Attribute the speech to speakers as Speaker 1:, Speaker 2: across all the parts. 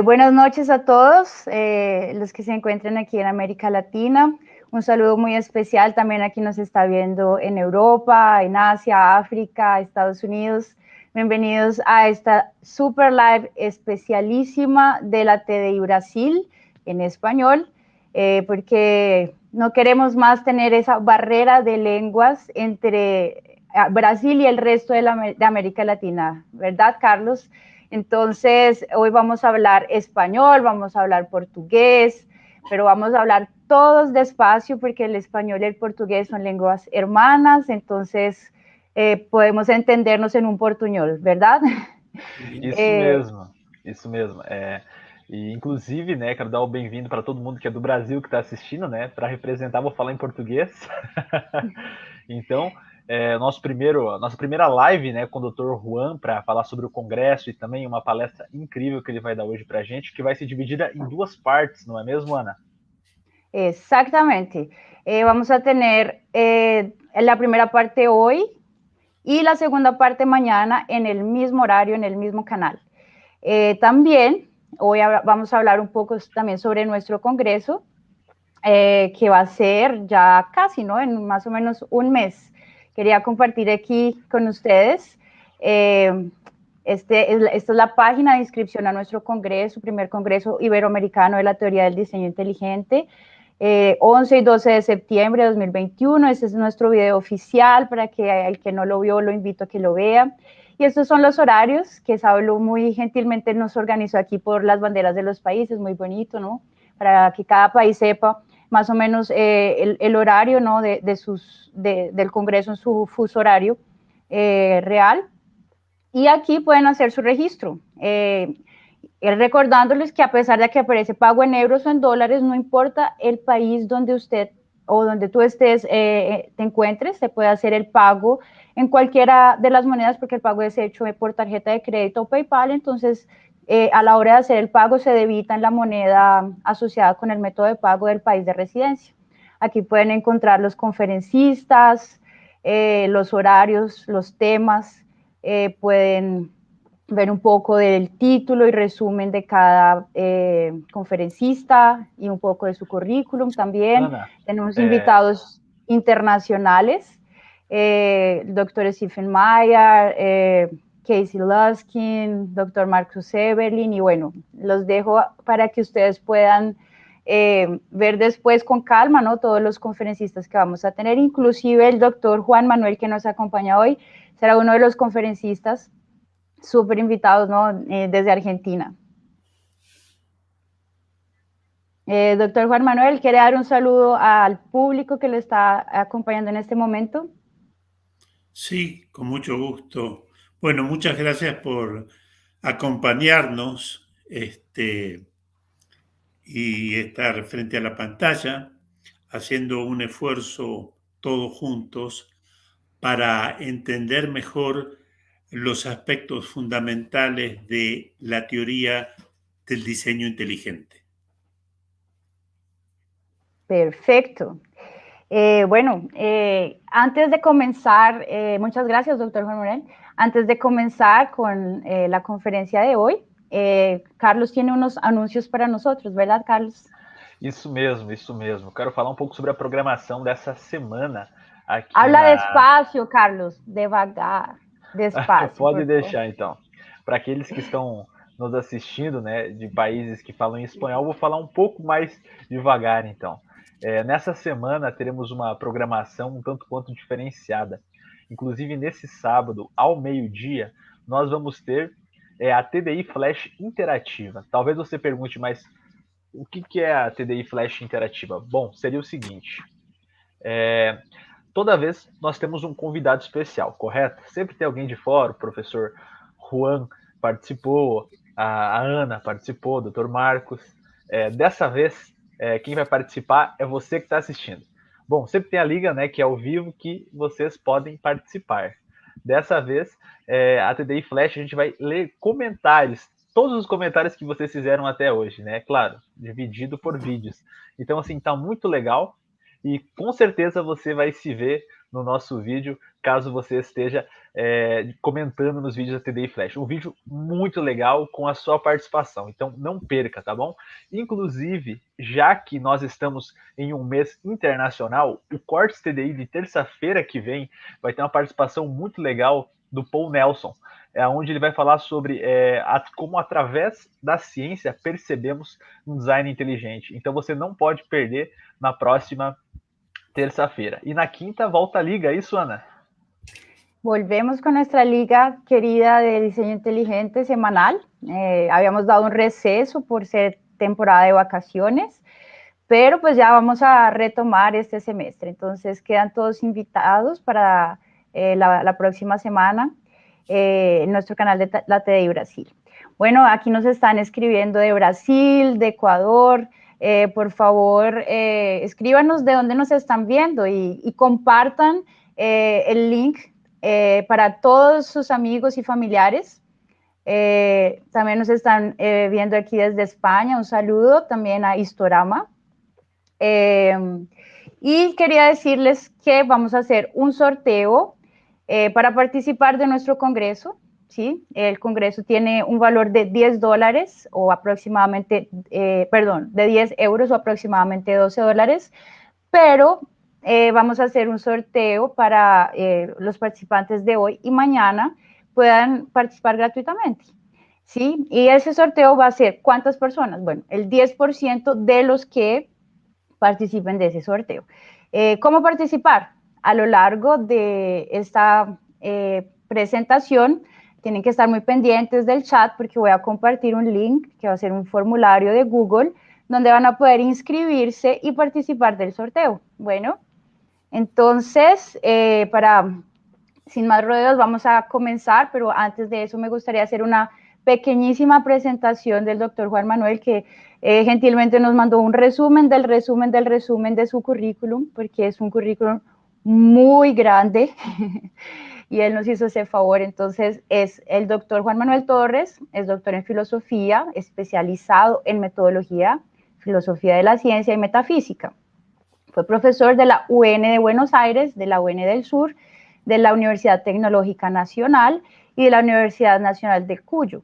Speaker 1: Buenas noches a todos los que se encuentran aquí en América Latina. Un saludo muy especial también a quien nos está viendo en Europa, en Asia, África, Estados Unidos. Bienvenidos a esta super live especialísima de la TDI Brasil en español, porque no queremos más tener esa barrera de lenguas entre Brasil y el resto de América Latina, ¿verdad, Carlos? Entonces, hoy vamos a hablar español, vamos a hablar portugués, pero vamos a hablar todos despacio porque el español y el portugués son lenguas hermanas, entonces podemos entendernos en un portuñol, ¿verdad?
Speaker 2: Isso mesmo, isso mesmo. E inclusive, né, quero dar o bem-vindo para todo mundo que é do Brasil que está assistindo, né? Para representar, vou falar em português. Então, nossa primeira live, né, com o Dr. Juan para falar sobre o Congresso e também uma palestra incrível que ele vai dar hoje para a gente, que vai ser dividida em duas partes, não é mesmo, Ana?
Speaker 1: Exactamente. Vamos a tener la primera parte hoy y la segunda parte mañana en el mismo horario, en el mismo canal. También hoy vamos a hablar un poco también sobre nuestro congreso, que va a ser ya casi, ¿no? En más o menos un mes. Quería compartir aquí con ustedes. Esta es la página de inscripción a nuestro congreso, primer congreso iberoamericano de la teoría del diseño inteligente. 11 y 12 de septiembre de 2021. Este es nuestro video oficial para que el que no lo vio lo invito a que lo vea. Y estos son los horarios que Saulo muy gentilmente nos organizó aquí por las banderas de los países, muy bonito, ¿no? Para que cada país sepa más o menos el horario, ¿no? Del Congreso en su fuso horario real. Y aquí pueden hacer su registro. Recordándoles que a pesar de que aparece pago en euros o en dólares, no importa el país donde usted o donde tú estés, te encuentres, se puede hacer el pago en cualquiera de las monedas porque el pago es hecho por tarjeta de crédito o PayPal, entonces a la hora de hacer el pago se debita en la moneda asociada con el método de pago del país de residencia. Aquí pueden encontrar los conferencistas, los horarios, los temas, pueden ver un poco del título y resumen de cada conferencista y un poco de su currículum también.
Speaker 2: Ana,
Speaker 1: Tenemos invitados internacionales, el doctor Stephen Meyer, Casey Luskin, doctor Marcus Eberlin, y bueno, los dejo para que ustedes puedan ver después con calma, ¿no? Todos los conferencistas que vamos a tener, inclusive el doctor Juan Manuel que nos acompaña hoy, será uno de los conferencistas súper invitados, ¿no? Desde Argentina. Doctor Juan Manuel, ¿quiere dar un saludo al público que le está acompañando en este momento?
Speaker 3: Sí, con mucho gusto. Bueno, muchas gracias por acompañarnos y estar frente a la pantalla, haciendo un esfuerzo todos juntos para entender mejor los aspectos fundamentales de la teoría del diseño inteligente.
Speaker 1: Perfecto. Bueno, antes de comenzar, muchas gracias, doctor Juan Manuel. Antes de comenzar con la conferencia de hoy, Carlos tiene unos anuncios para nosotros, ¿verdad, Carlos?
Speaker 2: Isso mesmo, isso mesmo. Quero falar um pouco sobre a programação dessa semana aqui
Speaker 1: Habla
Speaker 2: na.
Speaker 1: despacio, Carlos, devagar, despacio,
Speaker 2: Pode
Speaker 1: por favor.
Speaker 2: deixar, então. Para aqueles que estão nos assistindo, né, de países que falam em espanhol, vou falar um pouco mais devagar, então. Nessa semana teremos uma programação um tanto quanto diferenciada. Inclusive, nesse sábado, ao meio-dia, nós vamos ter a TDI Flash Interativa. Talvez você pergunte, mas o que é a TDI Flash Interativa? Bom, seria o seguinte. Toda vez nós temos um convidado especial, correto? Sempre tem alguém de fora, o professor Juan participou, a Ana participou, o Dr. Marcos. Dessa vez, quem vai participar é você que está assistindo. Bom, sempre tem a liga, né, que é ao vivo, que vocês podem participar. Dessa vez, a TDI Flash, a gente vai ler comentários, todos os comentários que vocês fizeram até hoje, né? Claro, dividido por vídeos. Então, assim, tá muito legal. E com certeza você vai se ver no nosso vídeo, caso você esteja comentando nos vídeos da TDI Flash. Um vídeo muito legal com a sua participação, então não perca, tá bom? Inclusive, já que nós estamos em um mês internacional, o Cortes TDI de terça-feira que vem vai ter uma participação muito legal do Paul Nelson, onde ele vai falar sobre como através da ciência percebemos um design inteligente. Então você não pode perder na próxima terça-feira. Y na quinta volta a liga, ¿eso, Ana?
Speaker 1: Volvemos con nuestra liga querida de diseño inteligente semanal. Habíamos dado un receso por ser temporada de vacaciones, pero pues ya vamos a retomar este semestre. Entonces quedan todos invitados para la próxima semana en nuestro canal de la TDI Brasil. Bueno, aquí nos están escribiendo de Brasil, de Ecuador. Por favor, escríbanos de dónde nos están viendo y compartan el link para todos sus amigos y familiares. También nos están viendo aquí desde España. Un saludo también a Historama. Y quería decirles que vamos a hacer un sorteo para participar de nuestro congreso. ¿Sí? El congreso tiene un valor de $10 o aproximadamente, de 10 euros o aproximadamente $12, pero vamos a hacer un sorteo para los participantes de hoy y mañana puedan participar gratuitamente. ¿Sí? Y ese sorteo va a ser, ¿cuántas personas? Bueno, el 10% de los que participen de ese sorteo. ¿Cómo participar? A lo largo de esta presentación, tienen que estar muy pendientes del chat porque voy a compartir un link que va a ser un formulario de Google donde van a poder inscribirse y participar del sorteo. Bueno, entonces, sin más rodeos, vamos a comenzar, pero antes de eso me gustaría hacer una pequeñísima presentación del doctor Juan Manuel, que gentilmente nos mandó un resumen de su currículum, porque es un currículum muy grande y él nos hizo ese favor. Entonces, es el doctor Juan Manuel Torres, es doctor en filosofía, especializado en metodología, filosofía de la ciencia y metafísica. Fue profesor de la UN de Buenos Aires, de la UN del Sur, de la Universidad Tecnológica Nacional y de la Universidad Nacional de Cuyo.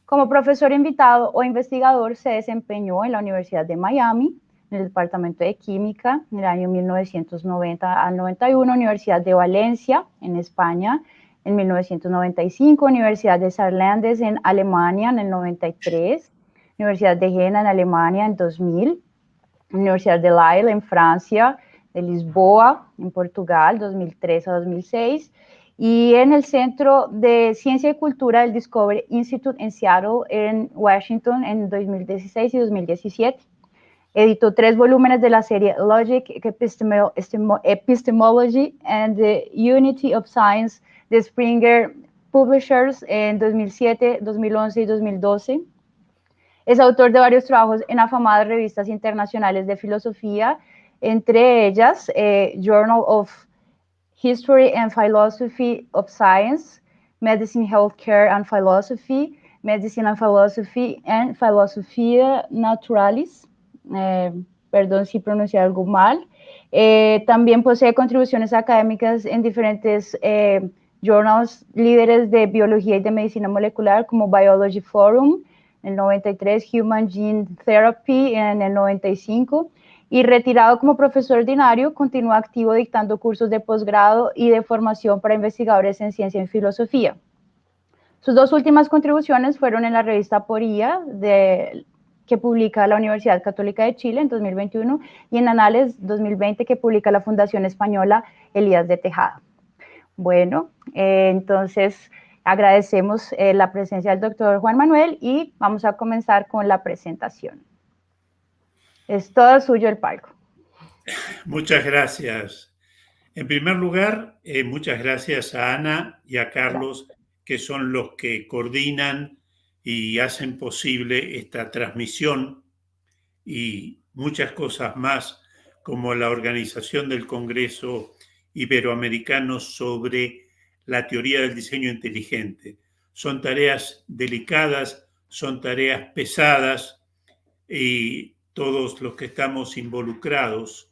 Speaker 1: Como profesor invitado o investigador se desempeñó en la Universidad de Miami, en el Departamento de Química, en el año 1990 al 91, Universidad de Valencia, en España, en 1995, Universidad de Saarlandes, en Alemania, en el 93, Universidad de Jena, en Alemania, en 2000, Universidad de Lille, en Francia, de Lisboa, en Portugal, 2003 a 2006, y en el Centro de Ciencia y Cultura del Discovery Institute en Seattle, en Washington, en 2016 y 2017. Editó 3 volúmenes de la serie Logic, Epistemology and the Unity of Science de Springer Publishers en 2007, 2011 y 2012. Es autor de varios trabajos en afamadas revistas internacionales de filosofía, entre ellas Journal of History and Philosophy of Science, Medicine, Healthcare and Philosophy, Medicine and Philosophy and Philosophia Naturalis. Perdón si pronuncié algo mal. También posee contribuciones académicas en diferentes journals líderes de biología y de medicina molecular como Biology Forum en el 93, Human Gene Therapy en el 95, y retirado como profesor ordinario, continúa activo dictando cursos de posgrado y de formación para investigadores en ciencia y filosofía. Sus 2 últimas contribuciones fueron en la revista Poría, que publica la Universidad Católica de Chile en 2021, y en Anales 2020, que publica la Fundación Española Elías de Tejada. Bueno, entonces agradecemos la presencia del doctor Juan Manuel y vamos a comenzar con la presentación. Es todo suyo el palco.
Speaker 3: Muchas gracias. En primer lugar, muchas gracias a Ana y a Carlos, que son los que coordinan y hacen posible esta transmisión y muchas cosas más, como la organización del Congreso Iberoamericano sobre la teoría del diseño inteligente. Son tareas delicadas, son tareas pesadas, y todos los que estamos involucrados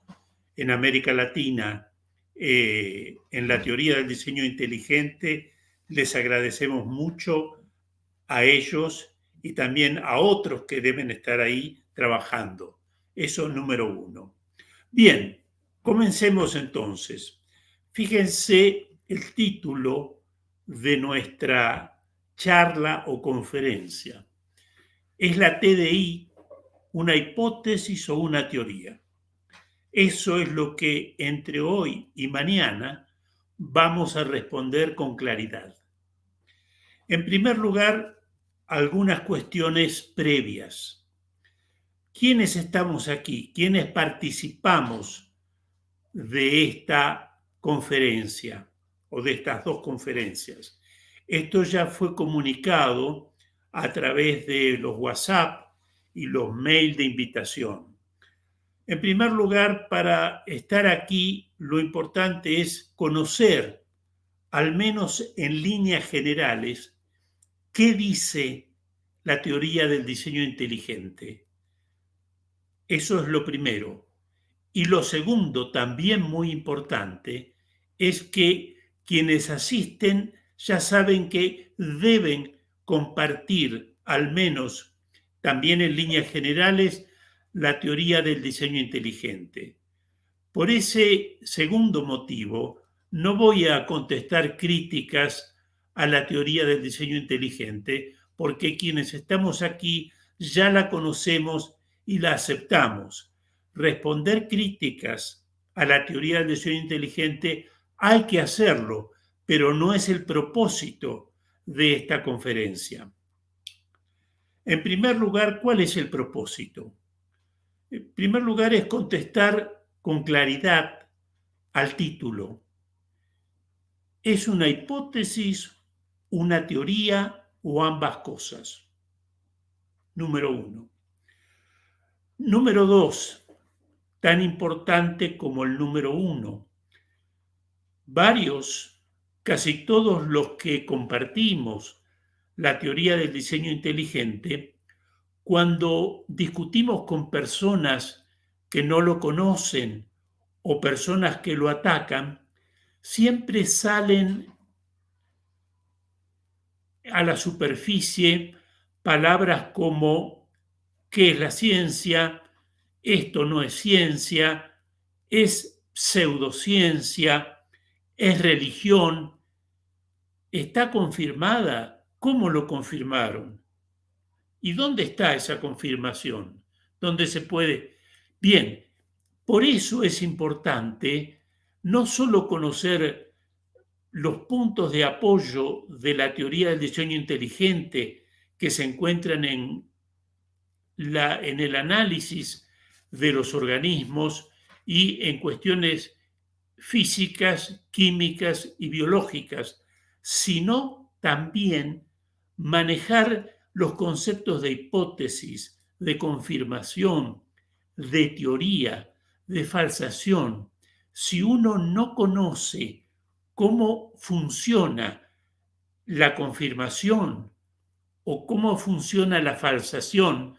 Speaker 3: en América Latina en la teoría del diseño inteligente. Les agradecemos mucho a ellos y también a otros que deben estar ahí trabajando. Eso número 1. Bien, comencemos entonces. Fíjense el título de nuestra charla o conferencia. ¿Es la TDI una hipótesis o una teoría? Eso es lo que entre hoy y mañana vamos a responder con claridad. En primer lugar, algunas cuestiones previas. ¿Quiénes estamos aquí? ¿Quiénes participamos de esta conferencia o de estas dos conferencias? Esto ya fue comunicado a través de los WhatsApp y los mails de invitación. En primer lugar, para estar aquí, lo importante es conocer, al menos en líneas generales, qué dice la teoría del diseño inteligente. Eso es lo primero. Y lo segundo, también muy importante, es que quienes asisten ya saben que deben compartir, al menos también en líneas generales, la teoría del diseño inteligente. Por ese segundo motivo, no voy a contestar críticas a la teoría del diseño inteligente, porque quienes estamos aquí ya la conocemos y la aceptamos. Responder críticas a la teoría del diseño inteligente hay que hacerlo, pero no es el propósito de esta conferencia. En primer lugar, ¿cuál es el propósito? En primer lugar, es contestar con claridad al título. ¿Es una hipótesis, una teoría o ambas cosas? Número 1. Número 2, tan importante como el número 1. Casi todos los que compartimos la teoría del diseño inteligente, cuando discutimos con personas que no lo conocen o personas que lo atacan, siempre salen a la superficie palabras como ¿qué es la ciencia? Esto no es ciencia, es pseudociencia, es religión. ¿Está confirmada? ¿Cómo lo confirmaron? ¿Y dónde está esa confirmación? ¿Dónde se puede? Bien, por eso es importante no solo conocer los puntos de apoyo de la teoría del diseño inteligente que se encuentran en el análisis de los organismos y en cuestiones físicas, químicas y biológicas, sino también manejar los conceptos de hipótesis, de confirmación, de teoría, de falsación. Si uno no conoce cómo funciona la confirmación o cómo funciona la falsación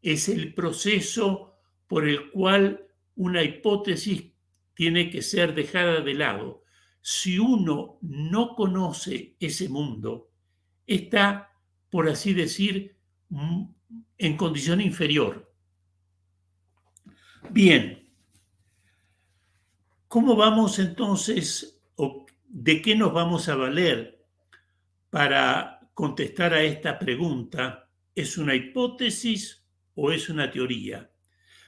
Speaker 3: es el proceso por el cual una hipótesis tiene que ser dejada de lado. Si uno no conoce ese mundo, está, por así decir, en condición inferior. Bien, ¿cómo vamos entonces, o de qué nos vamos a valer para contestar a esta pregunta? ¿Es una hipótesis o es una teoría?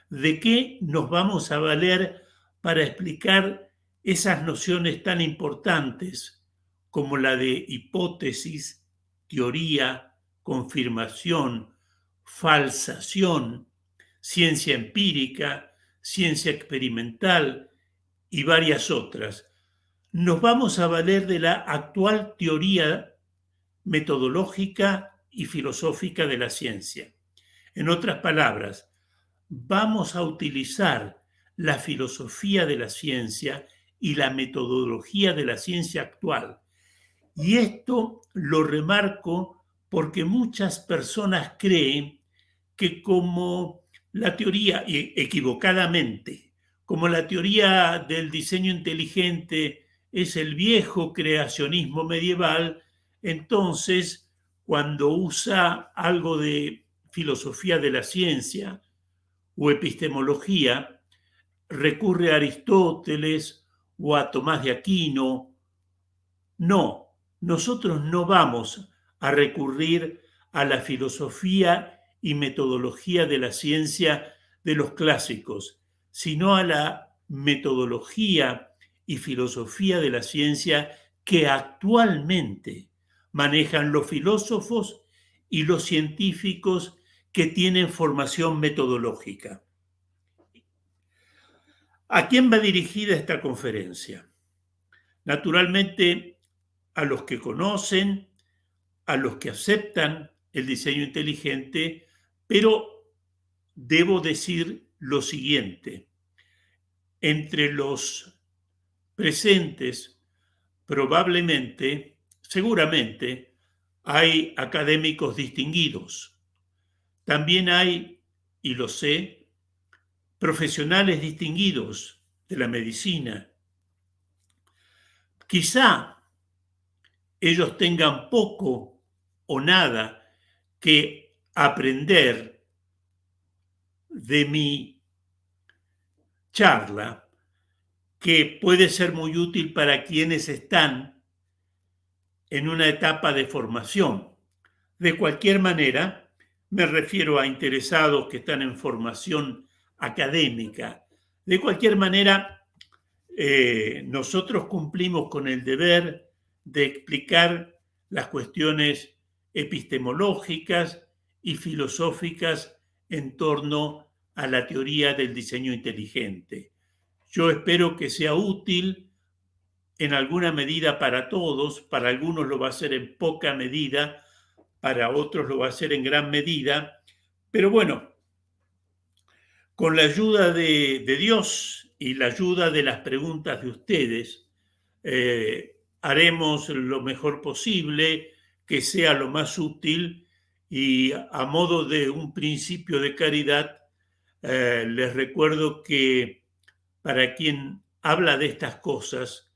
Speaker 3: ¿De qué nos vamos a valer para explicar esas nociones tan importantes como la de hipótesis, teoría, confirmación, falsación, ciencia empírica, ciencia experimental y varias otras? Nos vamos a valer de la actual teoría metodológica y filosófica de la ciencia. En otras palabras, vamos a utilizar la filosofía de la ciencia y la metodología de la ciencia actual. Y esto lo remarco porque muchas personas creen que como la teoría, y equivocadamente, como la teoría del diseño inteligente es el viejo creacionismo medieval, entonces cuando usa algo de filosofía de la ciencia o epistemología, recurre a Aristóteles o a Tomás de Aquino. No, nosotros no vamos a recurrir a la filosofía y metodología de la ciencia de los clásicos, sino a la metodología y filosofía de la ciencia que actualmente manejan los filósofos y los científicos que tienen formación metodológica. ¿A quién va dirigida esta conferencia? Naturalmente, a los que conocen, a los que aceptan el diseño inteligente, pero debo decir lo siguiente. Entre los presentes, probablemente, seguramente, hay académicos distinguidos. También hay, y lo sé, profesionales distinguidos de la medicina. Quizá ellos tengan poco o nada que aprender de mi charla, que puede ser muy útil para quienes están en una etapa de formación. De cualquier manera, me refiero a interesados que están en formación académica. De cualquier manera, nosotros cumplimos con el deber de explicar las cuestiones epistemológicas y filosóficas en torno a la teoría del diseño inteligente. Yo espero que sea útil en alguna medida para todos, para algunos lo va a ser en poca medida, para otros lo va a ser en gran medida, pero bueno, con la ayuda de Dios y la ayuda de las preguntas de ustedes, haremos lo mejor posible, que sea lo más útil, y a modo de un principio de caridad, les recuerdo que para quien habla de estas cosas,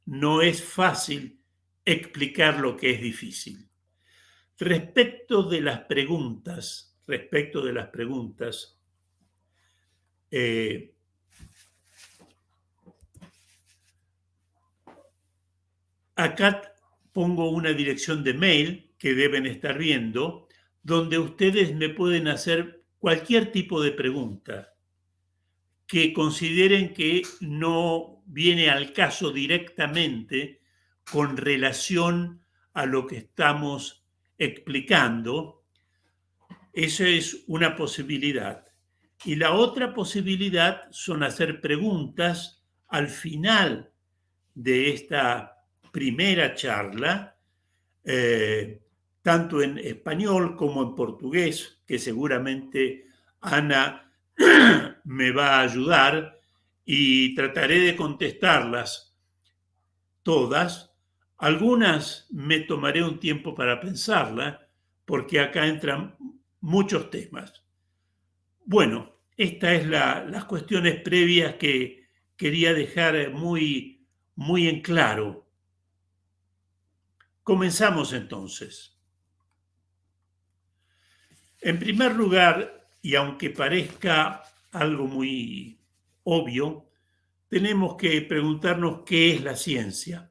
Speaker 3: no es fácil explicar lo que es difícil. Respecto de las preguntas, acá pongo una dirección de mail que deben estar viendo, donde ustedes me pueden hacer cualquier tipo de pregunta que consideren que no viene al caso directamente con relación a lo que estamos explicando. Esa es una posibilidad. Y la otra posibilidad son hacer preguntas al final de esta primera charla, tanto en español como en portugués, que seguramente Ana me va a ayudar, y trataré de contestarlas todas. Algunas me tomaré un tiempo para pensarlas, porque acá entran muchos temas. Bueno, estas es las cuestiones previas que quería dejar muy, muy en claro. Comenzamos entonces. En primer lugar, y aunque parezca algo muy obvio, tenemos que preguntarnos qué es la ciencia.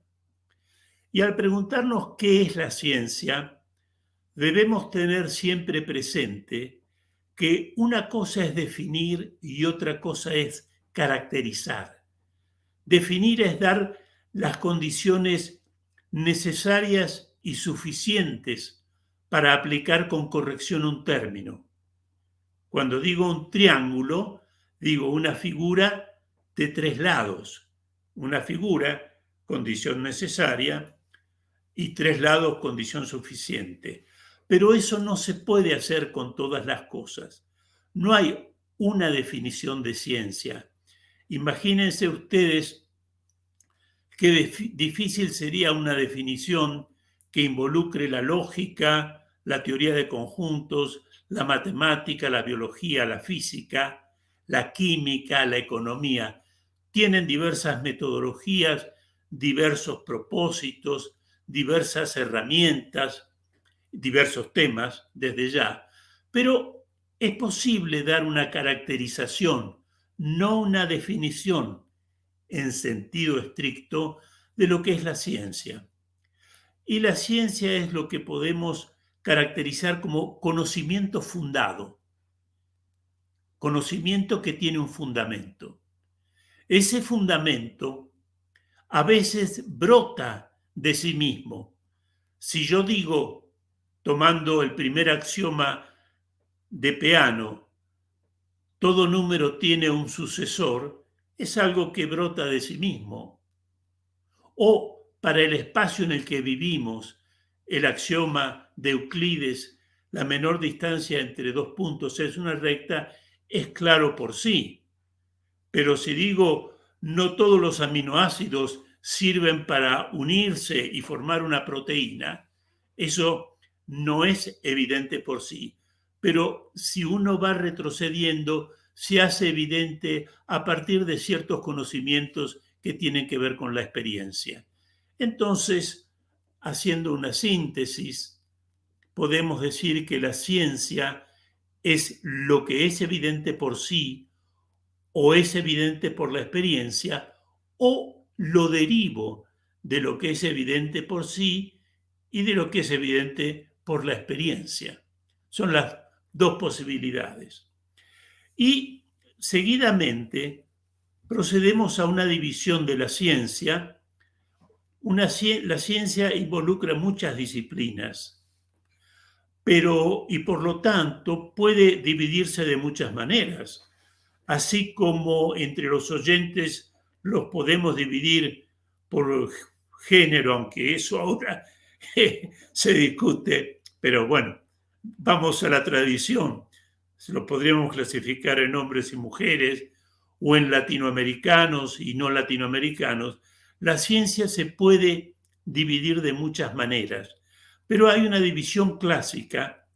Speaker 3: Y al preguntarnos qué es la ciencia, debemos tener siempre presente que una cosa es definir y otra cosa es caracterizar. Definir es dar las condiciones necesarias y suficientes para aplicar con corrección un término. Cuando digo un triángulo, digo una figura de 3 lados. Una figura, condición necesaria, y 3 lados, condición suficiente. Pero eso no se puede hacer con todas las cosas. No hay una definición de ciencia. Imagínense ustedes qué difícil sería una definición que involucre la lógica, la teoría de conjuntos, la matemática, la biología, la física, la química, la economía. tienen diversas metodologías, diversos propósitos, diversas herramientas, diversos temas desde ya, pero es posible dar una caracterización, no una definición en sentido estricto de lo que es la ciencia. Y la ciencia es lo que podemos caracterizar como conocimiento fundado, conocimiento que tiene un fundamento. Ese fundamento a veces brota de sí mismo. Si yo digo, tomando el primer axioma de Peano, todo número tiene un sucesor, es algo que brota de sí mismo. O para el espacio en el que vivimos, el axioma de Euclides, la menor distancia entre dos puntos es una recta, es claro por sí. Pero si digo, no todos los aminoácidos sirven para unirse y formar una proteína, eso no es evidente por sí. Pero si uno va retrocediendo, se hace evidente a partir de ciertos conocimientos que tienen que ver con la experiencia. Entonces, haciendo una síntesis, podemos decir que la ciencia es lo que es evidente por sí, o es evidente por la experiencia, o lo derivo de lo que es evidente por sí y de lo que es evidente por la experiencia. Son las dos posibilidades. Y seguidamente procedemos a una división de la ciencia. La ciencia involucra muchas disciplinas, y por lo tanto puede dividirse de muchas maneras. Así como entre los oyentes los podemos dividir por género, aunque eso ahora se discute, pero bueno, vamos a la tradición. Lo podríamos clasificar en hombres y mujeres o en latinoamericanos y no latinoamericanos. La ciencia se puede dividir de muchas maneras, pero hay una división clásica,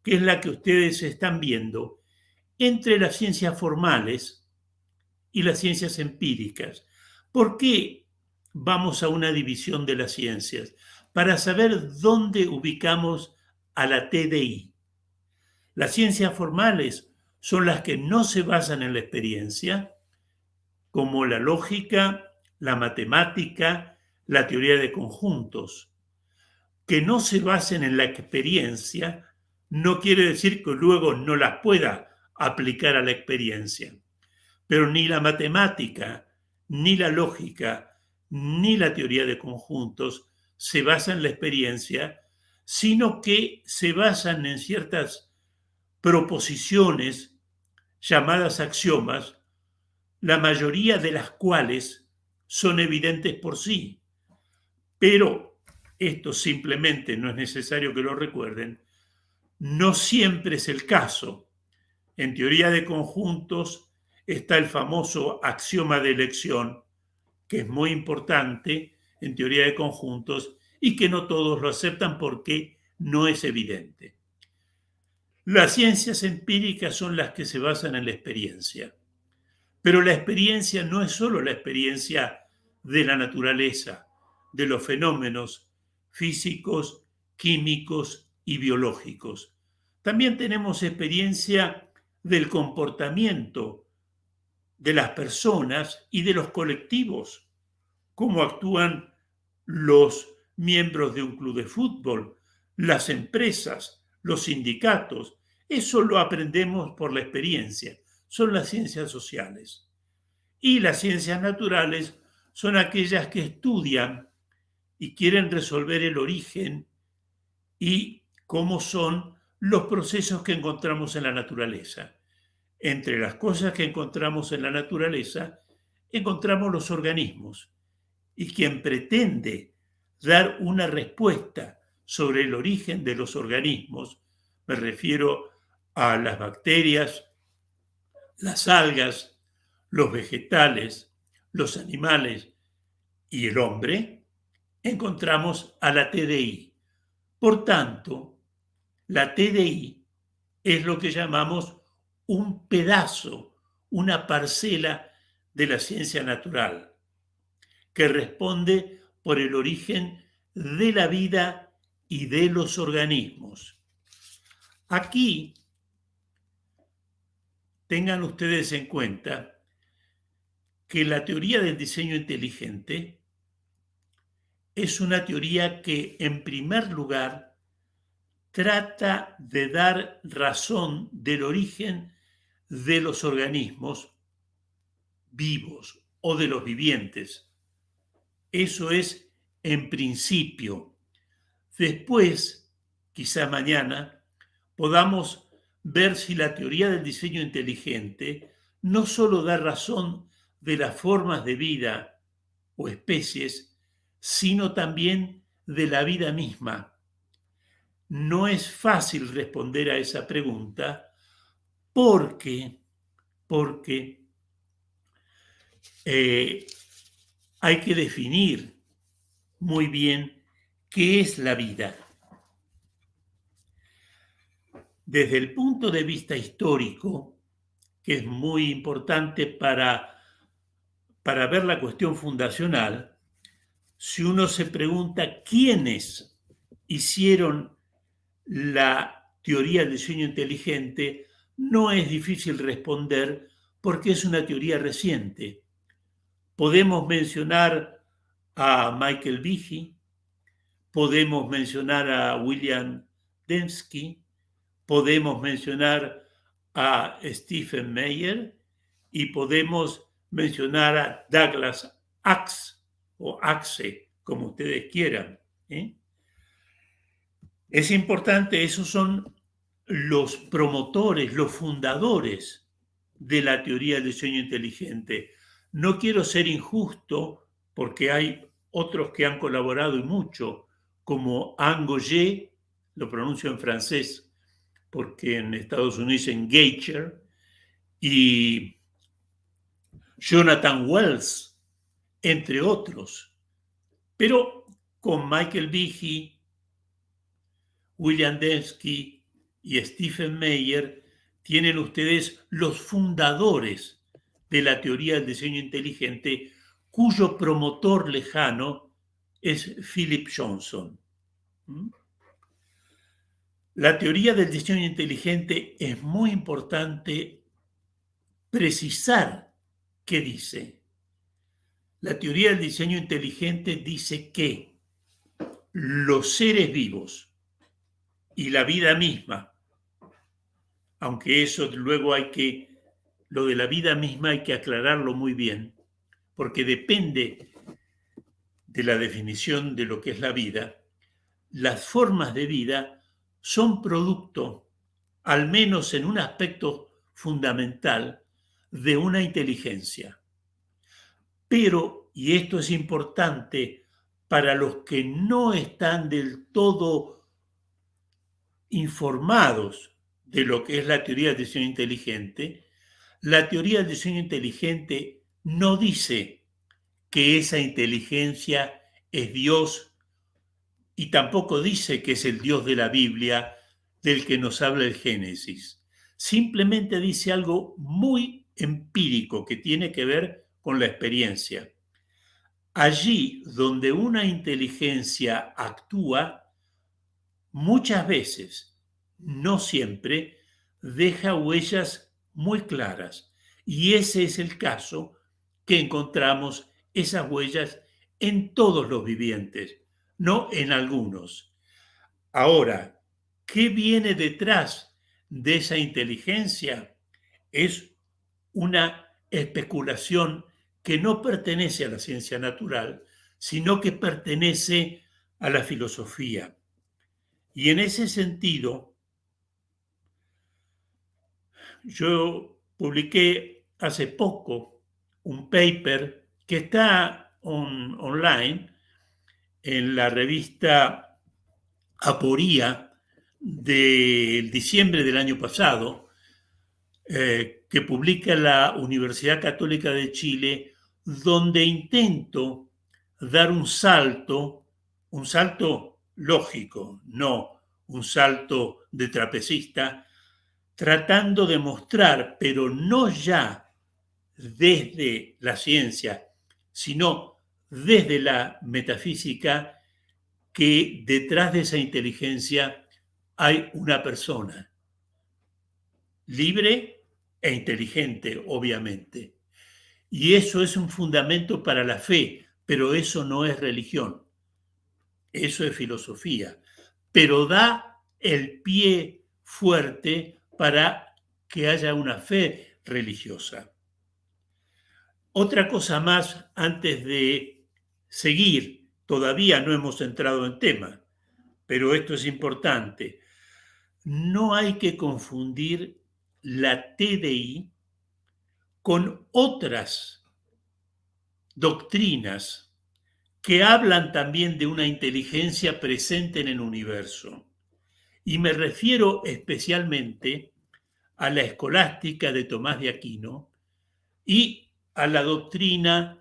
Speaker 3: que es la que ustedes están viendo, entre las ciencias formales y las ciencias empíricas. ¿Por qué vamos a una división de las ciencias? Para saber dónde ubicamos a la TDI. Las ciencias formales son las que no se basan en la experiencia, como la lógica, la matemática, la teoría de conjuntos. Que no se basen en la experiencia no quiere decir que luego no las pueda aplicar a la experiencia. Pero ni la matemática, ni la lógica, ni la teoría de conjuntos se basan en la experiencia, sino que se basan en ciertas proposiciones llamadas axiomas, la mayoría de las cuales son evidentes por sí. Pero esto simplemente no es necesario que lo recuerden, no siempre es el caso. En teoría de conjuntos está el famoso axioma de elección, que es muy importante en teoría de conjuntos y que no todos lo aceptan porque no es evidente. Las ciencias empíricas son las que se basan en la experiencia, pero la experiencia no es solo la experiencia de la naturaleza, de los fenómenos físicos, químicos y biológicos. También tenemos experiencia del comportamiento de las personas y de los colectivos, cómo actúan los miembros de un club de fútbol, las empresas, los sindicatos. Eso lo aprendemos por la experiencia, son las ciencias sociales. Y las ciencias naturales son aquellas que estudian y quieren resolver el origen y cómo son los procesos que encontramos en la naturaleza. Entre las cosas que encontramos en la naturaleza, encontramos los organismos. Y quien pretende dar una respuesta sobre el origen de los organismos, me refiero a las bacterias, las algas, los vegetales, los animales y el hombre, encontramos a la TDI. Por tanto, la TDI es lo que llamamos un pedazo, una parcela de la ciencia natural, que responde por el origen de la vida y de los organismos. Aquí tengan ustedes en cuenta que la teoría del diseño inteligente es una teoría que, en primer lugar, trata de dar razón del origen de los organismos vivos o de los vivientes. Eso es en principio. Después, quizá mañana, podamos ver si la teoría del diseño inteligente no solo da razón de las formas de vida o especies, sino también de la vida misma. No es fácil responder a esa pregunta porque hay que definir muy bien qué es la vida. Desde el punto de vista histórico, que es muy importante para ver la cuestión fundacional, si uno se pregunta quiénes hicieron la teoría del diseño inteligente, no es difícil responder porque es una teoría reciente. Podemos mencionar a Michael Behe, podemos mencionar a William Dembski, podemos mencionar a Stephen Meyer y podemos mencionar a Douglas Axe o Axe, como ustedes quieran. Es importante, esos son los promotores, los fundadores de la teoría del diseño inteligente. No quiero ser injusto porque hay otros que han colaborado y mucho, como Anne Gouget, lo pronuncio en francés porque en Estados Unidos en Geiger, y Jonathan Wells, entre otros. Pero con Michael Behe, William Dembski y Stephen Meyer tienen ustedes los fundadores de la teoría del diseño inteligente, cuyo promotor lejano es Philip Johnson. La teoría del diseño inteligente es muy importante precisar qué dice. La teoría del diseño inteligente dice que los seres vivos y la vida misma, aunque eso luego lo de la vida misma hay que aclararlo muy bien, porque depende de la definición de lo que es la vida, las formas de vida son producto, al menos en un aspecto fundamental, de una inteligencia. Pero, y esto es importante para los que no están del todo informados de lo que es la teoría del diseño inteligente, la teoría del diseño inteligente no dice que esa inteligencia es Dios y tampoco dice que es el Dios de la Biblia del que nos habla el Génesis. Simplemente dice algo muy empírico que tiene que ver con la experiencia. Allí donde una inteligencia actúa, muchas veces, no siempre, deja huellas muy claras. Y ese es el caso que encontramos esas huellas en todos los vivientes, no en algunos. Ahora, ¿qué viene detrás de esa inteligencia? Es una especulación que no pertenece a la ciencia natural, sino que pertenece a la filosofía. Y en ese sentido, yo publiqué hace poco un paper que está online en la revista Aporía del diciembre del año pasado, que publica la Universidad Católica de Chile, donde intento dar un salto lógico, no un salto de trapecista, tratando de mostrar, pero no ya desde la ciencia, sino desde la metafísica, que detrás de esa inteligencia hay una persona libre e inteligente, obviamente. Y eso es un fundamento para la fe, pero eso no es religión, eso es filosofía, pero da el pie fuerte para que haya una fe religiosa. Otra cosa más antes de seguir, todavía no hemos entrado en tema, pero esto es importante. No hay que confundir la TDI con otras doctrinas que hablan también de una inteligencia presente en el universo. Y me refiero especialmente a la escolástica de Tomás de Aquino y a la doctrina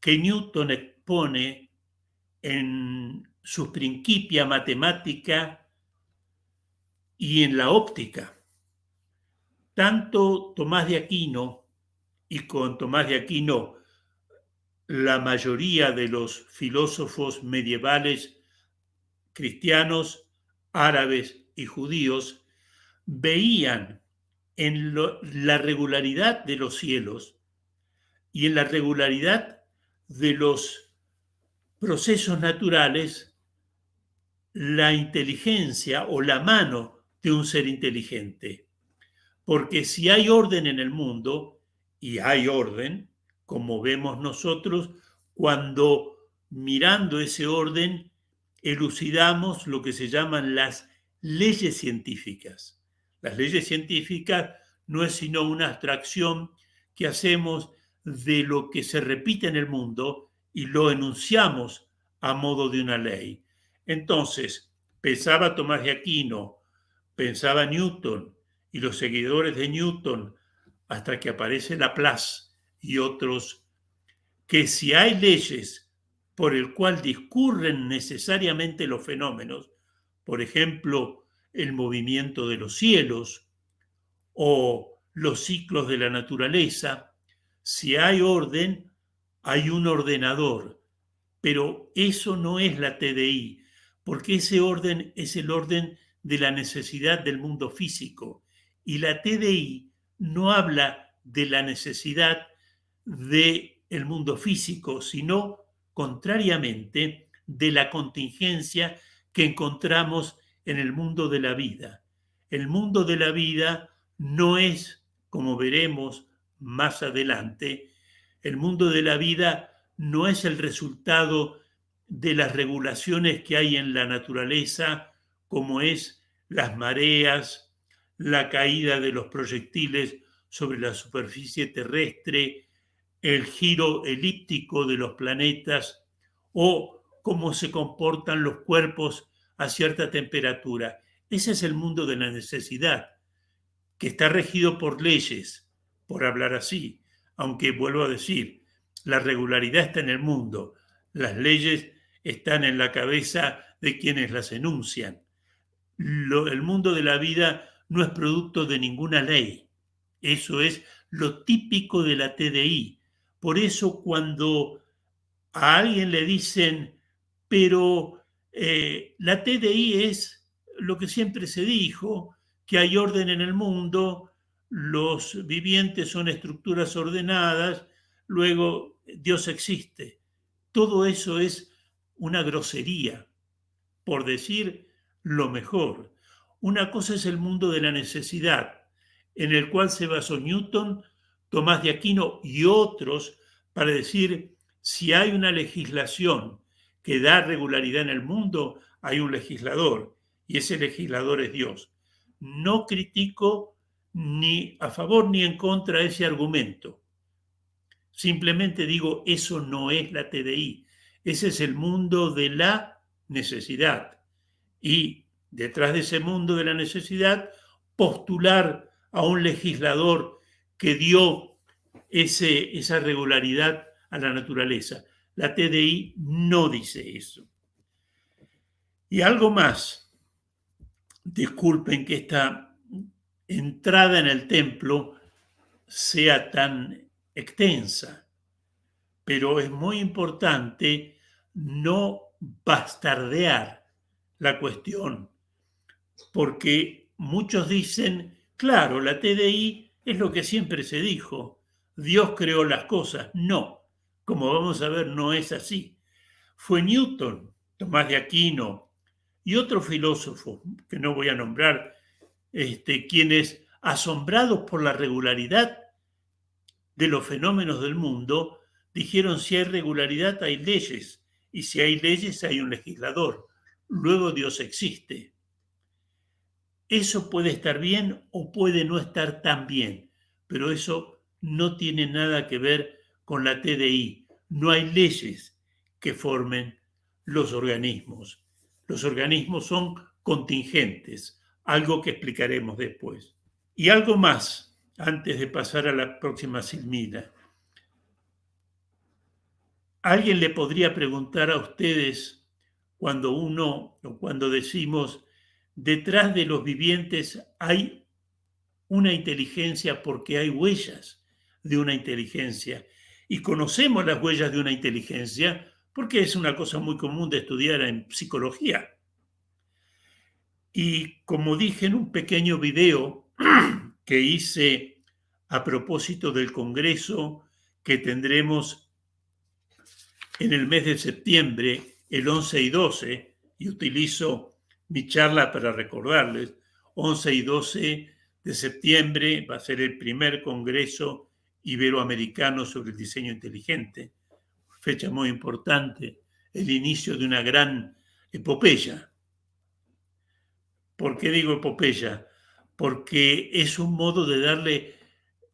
Speaker 3: que Newton expone en sus Principia Mathematica y en la óptica. Tanto Tomás de Aquino, y con Tomás de Aquino la mayoría de los filósofos medievales cristianos, árabes y judíos, veían en la regularidad de los cielos y en la regularidad de los procesos naturales la inteligencia o la mano de un ser inteligente. Porque si hay orden en el mundo, y hay orden, como vemos nosotros, cuando mirando ese orden elucidamos lo que se llaman las leyes científicas. Las leyes científicas no es sino una abstracción que hacemos de lo que se repite en el mundo y lo enunciamos a modo de una ley. Entonces, pensaba Tomás de Aquino, pensaba Newton y los seguidores de Newton, hasta que aparece Laplace y otros, que si hay leyes por el cual discurren necesariamente los fenómenos, por ejemplo, el movimiento de los cielos o los ciclos de la naturaleza, si hay orden, hay un ordenador, pero eso no es la TDI, porque ese orden es el orden de la necesidad del mundo físico, y la TDI no habla de la necesidad del mundo físico, sino contrariamente de la contingencia que encontramos en el mundo de la vida. El mundo de la vida no es, como veremos más adelante, el mundo de la vida no es el resultado de las regulaciones que hay en la naturaleza, como es las mareas, la caída de los proyectiles sobre la superficie terrestre, el giro elíptico de los planetas o cómo se comportan los cuerpos a cierta temperatura. Ese es el mundo de la necesidad, que está regido por leyes, por hablar así, aunque vuelvo a decir, la regularidad está en el mundo, las leyes están en la cabeza de quienes las enuncian. El mundo de la vida no es producto de ninguna ley. Eso es lo típico de la TDI. Por eso cuando a alguien le dicen, pero la TDI es lo que siempre se dijo, que hay orden en el mundo, los vivientes son estructuras ordenadas, luego Dios existe. Todo eso es una grosería, por decir lo mejor. Una cosa es el mundo de la necesidad, en el cual se basó Newton, Tomás de Aquino y otros para decir, si hay una legislación que da regularidad en el mundo, hay un legislador, y ese legislador es Dios. No critico ni a favor ni en contra de ese argumento. Simplemente digo, eso no es la TDI. Ese es el mundo de la necesidad. Y detrás de ese mundo de la necesidad, postular a un legislador que dio esa regularidad a la naturaleza. La TDI no dice eso. Y algo más. Disculpen que esta entrada en el templo sea tan extensa, pero es muy importante no bastardear la cuestión, porque muchos dicen, claro, la TDI es lo que siempre se dijo, Dios creó las cosas. No, como vamos a ver, no es así. Fue Newton, Tomás de Aquino y otros filósofos, que no voy a nombrar, quienes, asombrados por la regularidad de los fenómenos del mundo, dijeron: si hay regularidad hay leyes, y si hay leyes hay un legislador. Luego Dios existe. Eso puede estar bien o puede no estar tan bien, pero eso no tiene nada que ver con la TDI. No hay leyes que formen los organismos. Los organismos son contingentes, algo que explicaremos después. Y algo más, antes de pasar a la próxima Silmina. Alguien le podría preguntar a ustedes cuando decimos detrás de los vivientes hay una inteligencia porque hay huellas de una inteligencia. Y conocemos las huellas de una inteligencia porque es una cosa muy común de estudiar en psicología. Y como dije en un pequeño video que hice a propósito del congreso que tendremos en el mes de septiembre, el 11 y 12, y utilizo mi charla para recordarles, 11 y 12 de septiembre va a ser el primer congreso iberoamericano sobre el diseño inteligente, fecha muy importante, el inicio de una gran epopeya. ¿Por qué digo epopeya? Porque es un modo de darle,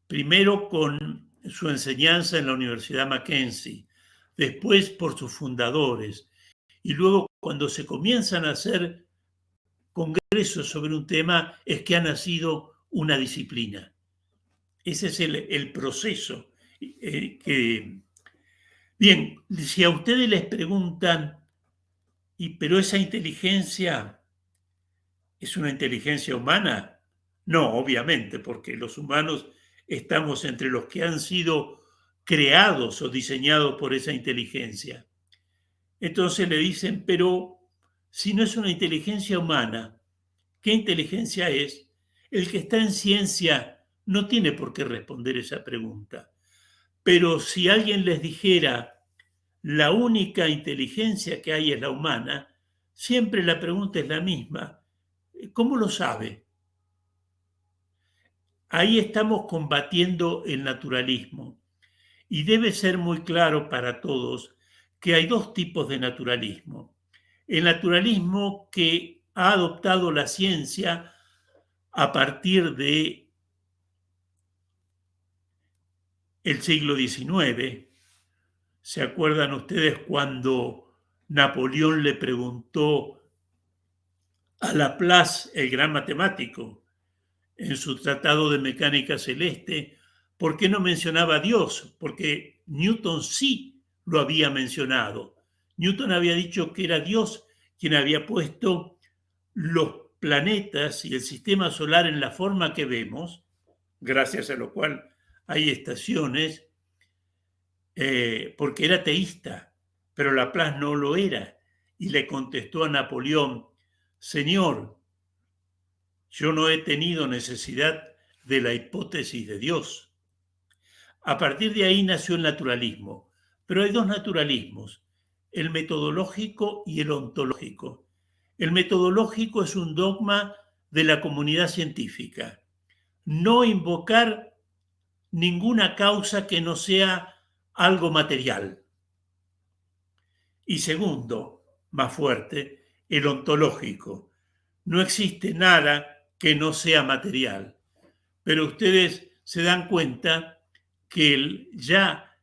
Speaker 3: primero con su enseñanza en la Universidad Mackenzie, después por sus fundadores, y luego cuando se comienzan a hacer congresos sobre un tema, es que ha nacido una disciplina. Ese es el proceso. Bien, si a ustedes les preguntan, ¿pero esa inteligencia es una inteligencia humana? No, obviamente, porque los humanos estamos entre los que han sido creados o diseñados por esa inteligencia. Entonces le dicen, pero si no es una inteligencia humana, ¿qué inteligencia es? El que está en ciencia no tiene por qué responder esa pregunta. Pero si alguien les dijera, la única inteligencia que hay es la humana, siempre la pregunta es la misma. ¿Cómo lo sabe? Ahí estamos combatiendo el naturalismo. Y debe ser muy claro para todos que hay dos tipos de naturalismo. El naturalismo que ha adoptado la ciencia a partir de el siglo XIX. ¿Se acuerdan ustedes cuando Napoleón le preguntó a Laplace, el gran matemático, en su tratado de mecánica celeste, por qué no mencionaba a Dios? Porque Newton sí lo había mencionado. Newton había dicho que era Dios quien había puesto los planetas y el sistema solar en la forma que vemos, gracias a lo cual hay estaciones, porque era teísta, pero Laplace no lo era, y le contestó a Napoleón: Señor, yo no he tenido necesidad de la hipótesis de Dios. A partir de ahí nació el naturalismo, pero hay dos naturalismos, el metodológico y el ontológico. El metodológico es un dogma de la comunidad científica, no invocar ninguna causa que no sea algo material. Y segundo, más fuerte, el ontológico. No existe nada que no sea material. Pero ustedes se dan cuenta que ya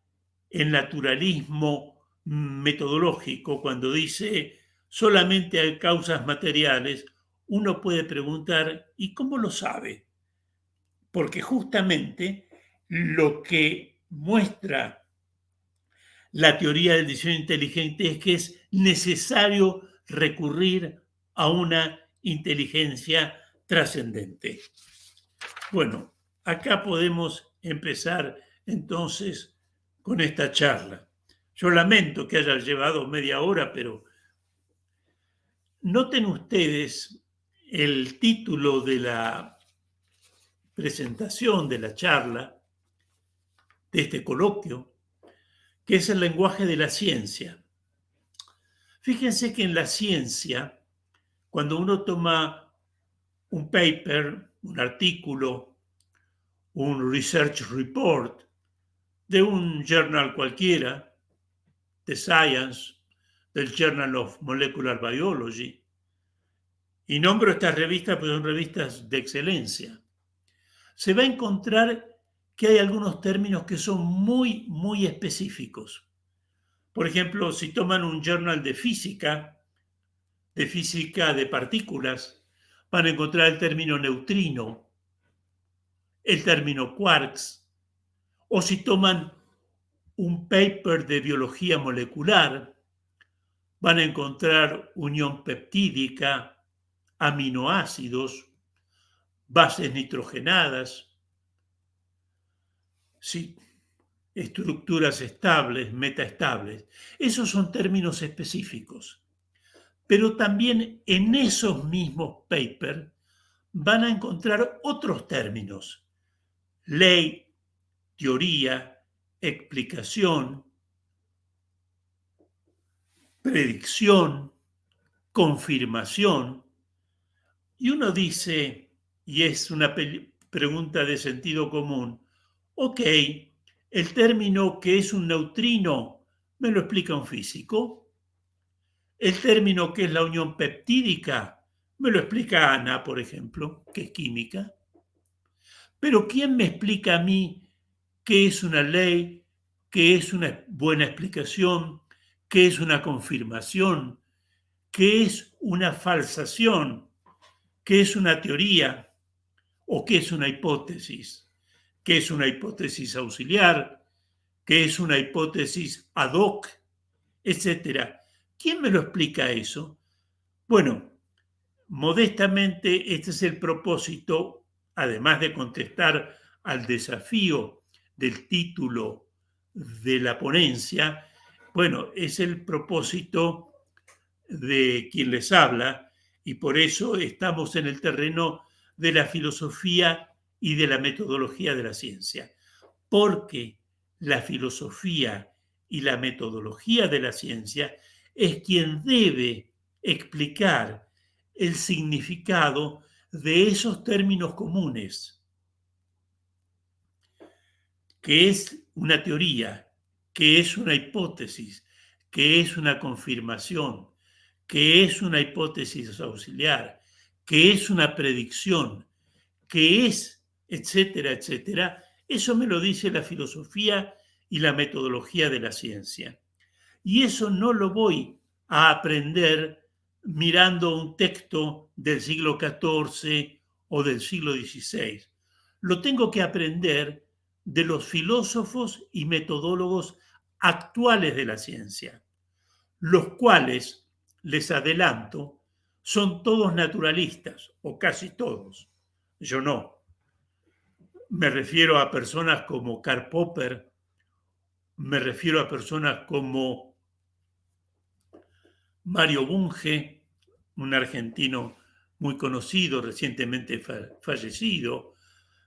Speaker 3: el naturalismo metodológico, cuando dice solamente hay causas materiales, uno puede preguntar, ¿y cómo lo sabe? Porque justamente lo que muestra la teoría del diseño inteligente es que es necesario recurrir a una inteligencia trascendente. Bueno, acá podemos empezar entonces con esta charla. Yo lamento que haya llevado media hora, pero noten ustedes el título de la presentación de la charla, de este coloquio, que es el lenguaje de la ciencia. Fíjense que en la ciencia, cuando uno toma un paper, un artículo, un research report de un journal cualquiera, de Science, del Journal of Molecular Biology, y nombro estas revistas porque son revistas de excelencia, se va a encontrar que hay algunos términos que son muy, muy específicos. Por ejemplo, si toman un journal de física de partículas, van a encontrar el término neutrino, el término quarks, o si toman un paper de biología molecular, van a encontrar unión peptídica, aminoácidos, bases nitrogenadas, sí, estructuras estables, metaestables. Esos son términos específicos. Pero también en esos mismos papers van a encontrar otros términos: ley, teoría, explicación, predicción, confirmación. Y uno dice, y es una pregunta de sentido común, ok, el término que es un neutrino, ¿me lo explica un físico? El término que es la unión peptídica, me lo explica Ana, por ejemplo, que es química. Pero ¿quién me explica a mí qué es una ley, qué es una buena explicación, qué es una confirmación, qué es una falsación, qué es una teoría o qué es una hipótesis? ¿Qué es una hipótesis auxiliar? ¿Qué es una hipótesis ad hoc? Etcétera. ¿Quién me lo explica eso? Bueno, modestamente este es el propósito, además de contestar al desafío del título de la ponencia. Bueno, es el propósito de quien les habla, y por eso estamos en el terreno de la filosofía y de la metodología de la ciencia, porque la filosofía y la metodología de la ciencia es quien debe explicar el significado de esos términos comunes, que es una teoría, que es una hipótesis, que es una confirmación, que es una hipótesis auxiliar, que es una predicción, que es, etcétera, etcétera. Eso me lo dice la filosofía y la metodología de la ciencia. Y eso no lo voy a aprender mirando un texto del siglo XIV o del siglo XVI. Lo tengo que aprender de los filósofos y metodólogos actuales de la ciencia, los cuales, les adelanto, son todos naturalistas, o casi todos. Yo no. Me refiero a personas como Karl Popper, me refiero a personas como Mario Bunge, un argentino muy conocido, recientemente fallecido,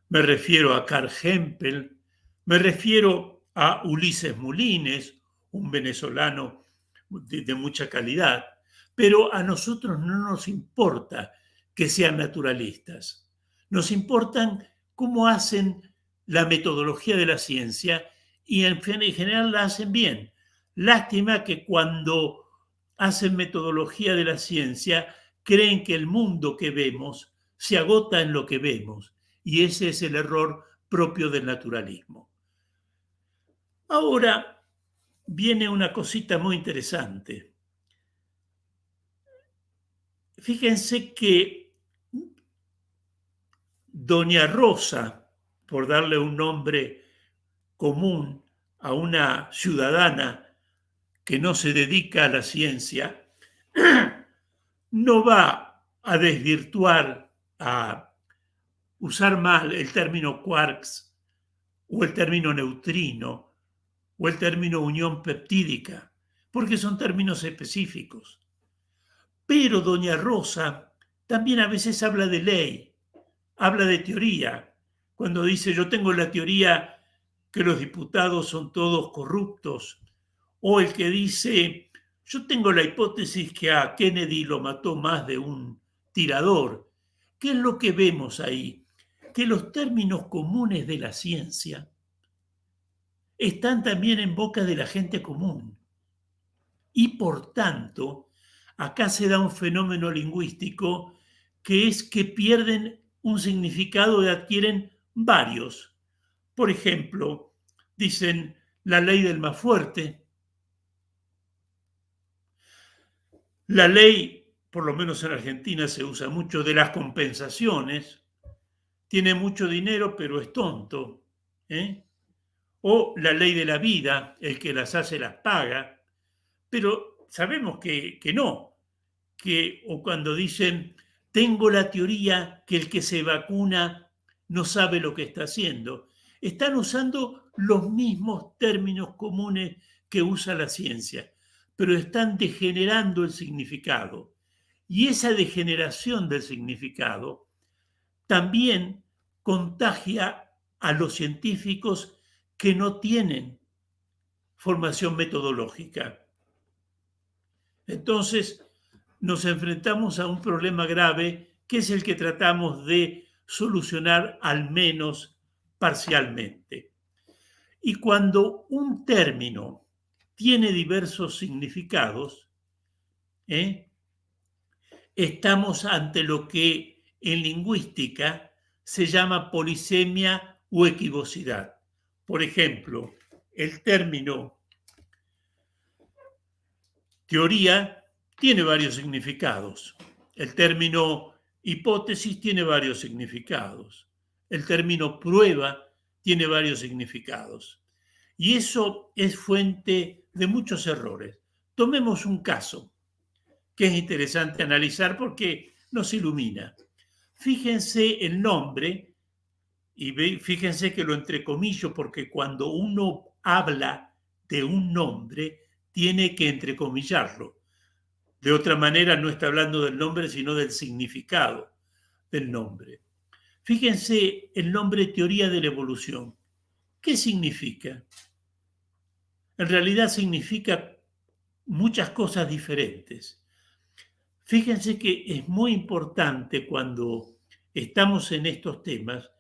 Speaker 3: me refiero a Carl Hempel, me refiero a Ulises Molines, un venezolano de mucha calidad, pero a nosotros no nos importa que sean naturalistas, nos importan cómo hacen la metodología de la ciencia y en general la hacen bien. Lástima que cuando hacen metodología de la ciencia creen que el mundo que vemos se agota en lo que vemos, y ese es el error propio del naturalismo. Ahora viene una cosita muy interesante. Fíjense que Doña Rosa, por darle un nombre común a una ciudadana que no se dedica a la ciencia, no va a desvirtuar, a usar mal el término quarks o el término neutrino, o el término unión peptídica, porque son términos específicos. Pero doña Rosa también a veces habla de ley, habla de teoría, cuando dice yo tengo la teoría que los diputados son todos corruptos, o el que dice yo tengo la hipótesis que a Kennedy lo mató más de un tirador. ¿Qué es lo que vemos ahí? Que los términos comunes de la ciencia están también en boca de la gente común. Y por tanto, acá se da un fenómeno lingüístico que es que pierden un significado y adquieren varios. Por ejemplo, dicen la ley del más fuerte. La ley, por lo menos en Argentina, se usa mucho de las compensaciones. Tiene mucho dinero, pero es tonto. O la ley de la vida, el que las hace las paga. Pero sabemos que no. O cuando dicen, tengo la teoría que el que se vacuna no sabe lo que está haciendo. Están usando los mismos términos comunes que usa la ciencia, pero están degenerando el significado. Y esa degeneración del significado también contagia a los científicos que no tienen formación metodológica. Entonces, nos enfrentamos a un problema grave que es el que tratamos de solucionar al menos parcialmente. Y cuando un término tiene diversos significados, estamos ante lo que en lingüística se llama polisemia o equivocidad. Por ejemplo, el término teoría tiene varios significados. El término hipótesis tiene varios significados. El término prueba tiene varios significados. Y eso es fuente de muchos errores. Tomemos un caso que es interesante analizar porque nos ilumina. Fíjense el nombre y fíjense que lo entrecomillo porque cuando uno habla de un nombre tiene que entrecomillarlo. De otra manera no está hablando del nombre sino del significado del nombre. Fíjense el nombre teoría de la evolución. ¿Qué significa? En realidad significa muchas cosas diferentes. Fíjense que es muy importante cuando estamos en estos temas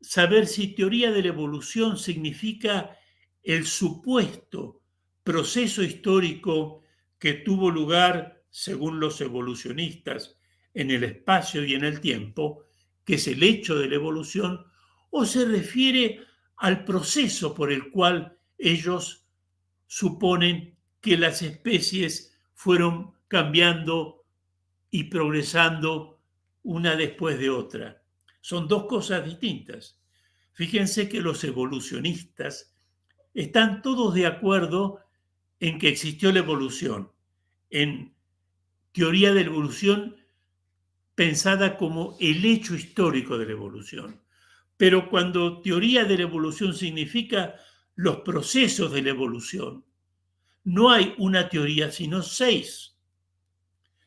Speaker 3: saber si teoría de la evolución significa el supuesto proceso histórico que tuvo lugar, según los evolucionistas, en el espacio y en el tiempo, que es el hecho de la evolución, o se refiere al proceso por el cual ellos suponen que las especies fueron cambiando y progresando una después de otra. Son dos cosas distintas. Fíjense que los evolucionistas están todos de acuerdo en que existió la evolución, en teoría de la evolución pensada como el hecho histórico de la evolución. Pero cuando teoría de la evolución significa los procesos de la evolución, no hay una teoría, sino 6.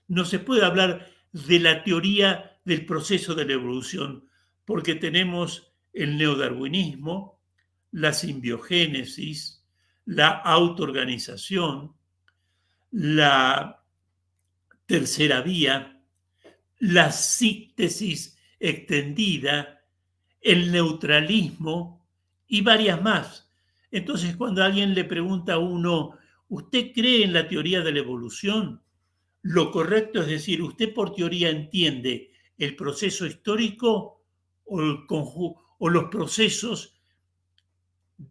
Speaker 3: No se puede hablar de la teoría del proceso de la evolución, porque tenemos el neodarwinismo, la simbiogénesis, la autoorganización, la tercera vía, la síntesis extendida, el neutralismo y varias más. Entonces, cuando alguien le pregunta a uno, ¿usted cree en la teoría de la evolución? Lo correcto es decir, ¿usted por teoría entiende el proceso histórico o los procesos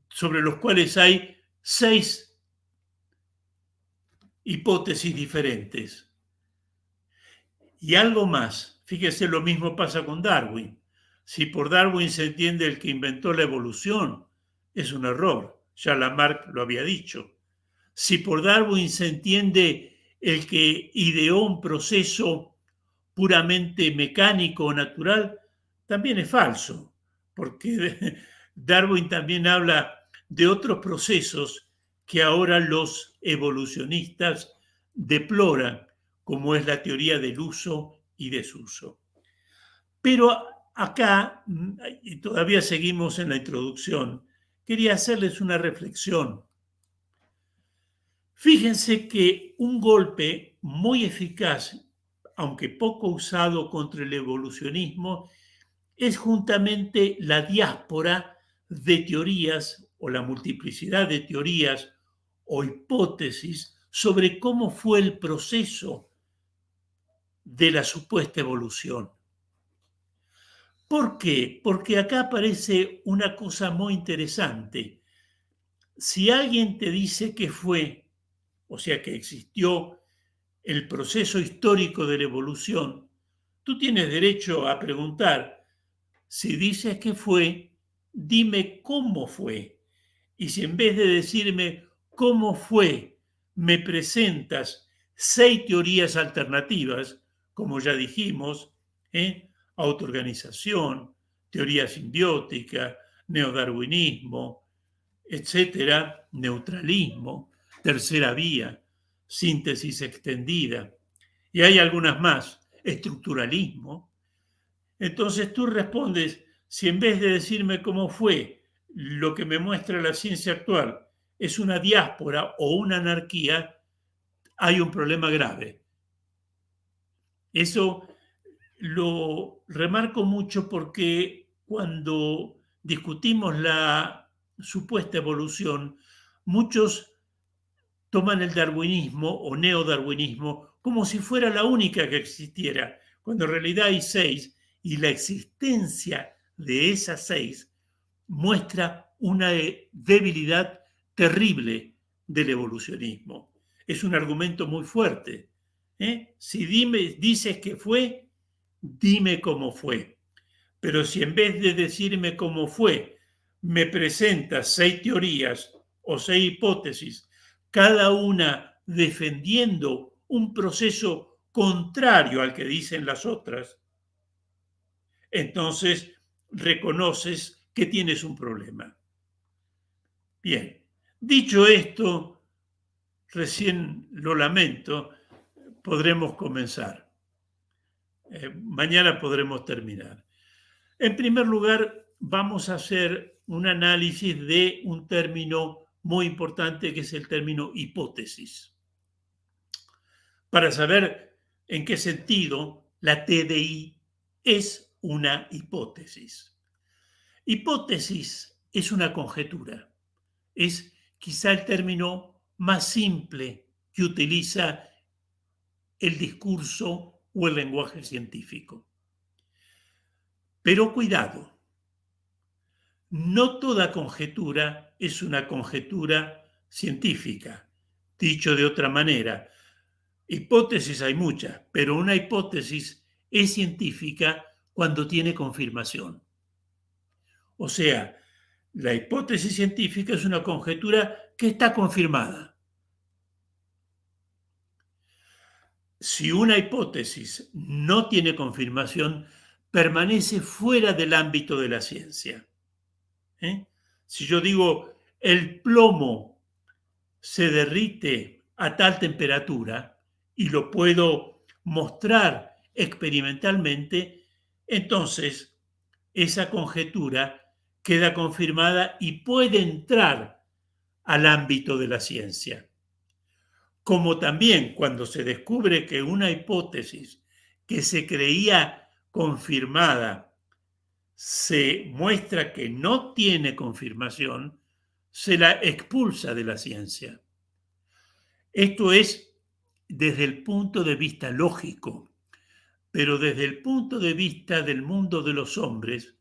Speaker 3: sobre los cuales hay 6 hipótesis diferentes? Y algo más, fíjese, lo mismo pasa con Darwin. Si por Darwin se entiende el que inventó la evolución, es un error, ya Lamarck lo había dicho. Si por Darwin se entiende el que ideó un proceso puramente mecánico o natural, también es falso, porque Darwin también habla de otros procesos que ahora los evolucionistas deploran, como es la teoría del uso y desuso. Pero acá, y todavía seguimos en la introducción, quería hacerles una reflexión. Fíjense que un golpe muy eficaz, aunque poco usado contra el evolucionismo, es justamente la diáspora de teorías o la multiplicidad de teorías o hipótesis sobre cómo fue el proceso de la supuesta evolución. ¿Por qué? Porque acá aparece una cosa muy interesante. Si alguien te dice que fue, o sea, que existió el proceso histórico de la evolución, tú tienes derecho a preguntar, si dices que fue, dime cómo fue. Y si en vez de decirme cómo fue, me presentas 6 teorías alternativas, como ya dijimos, autoorganización, teoría simbiótica, neodarwinismo, etcétera, neutralismo, tercera vía, síntesis extendida, y hay algunas más, estructuralismo. Entonces tú respondes, si en vez de decirme cómo fue, lo que me muestra la ciencia actual es una diáspora o una anarquía, hay un problema grave. Eso lo remarco mucho porque cuando discutimos la supuesta evolución, muchos toman el darwinismo o neodarwinismo como si fuera la única que existiera, cuando en realidad hay 6 y la existencia de esas 6 muestra una debilidad terrible del evolucionismo. Es un argumento muy fuerte. Si dices que fue, dime cómo fue. Pero si en vez de decirme cómo fue, me presentas 6 teorías o 6 hipótesis, cada una defendiendo un proceso contrario al que dicen las otras, entonces reconoces que tienes un problema. Bien, dicho esto, recién lo lamento, podremos comenzar. Mañana podremos terminar. En primer lugar, vamos a hacer un análisis de un término muy importante que es el término hipótesis. Para saber en qué sentido la TDI es una hipótesis. Hipótesis es una conjetura. Es quizá el término más simple que utiliza el discurso o el lenguaje científico. Pero cuidado, no toda conjetura es una conjetura científica. Dicho de otra manera, hipótesis hay muchas, pero una hipótesis es científica cuando tiene confirmación. O sea, la hipótesis científica es una conjetura que está confirmada. Si una hipótesis no tiene confirmación, permanece fuera del ámbito de la ciencia. Si yo digo, el plomo se derrite a tal temperatura y lo puedo mostrar experimentalmente, entonces esa conjetura queda confirmada y puede entrar al ámbito de la ciencia. Como también cuando se descubre que una hipótesis que se creía confirmada se muestra que no tiene confirmación, se la expulsa de la ciencia. Esto es desde el punto de vista lógico, pero desde el punto de vista del mundo de los hombres,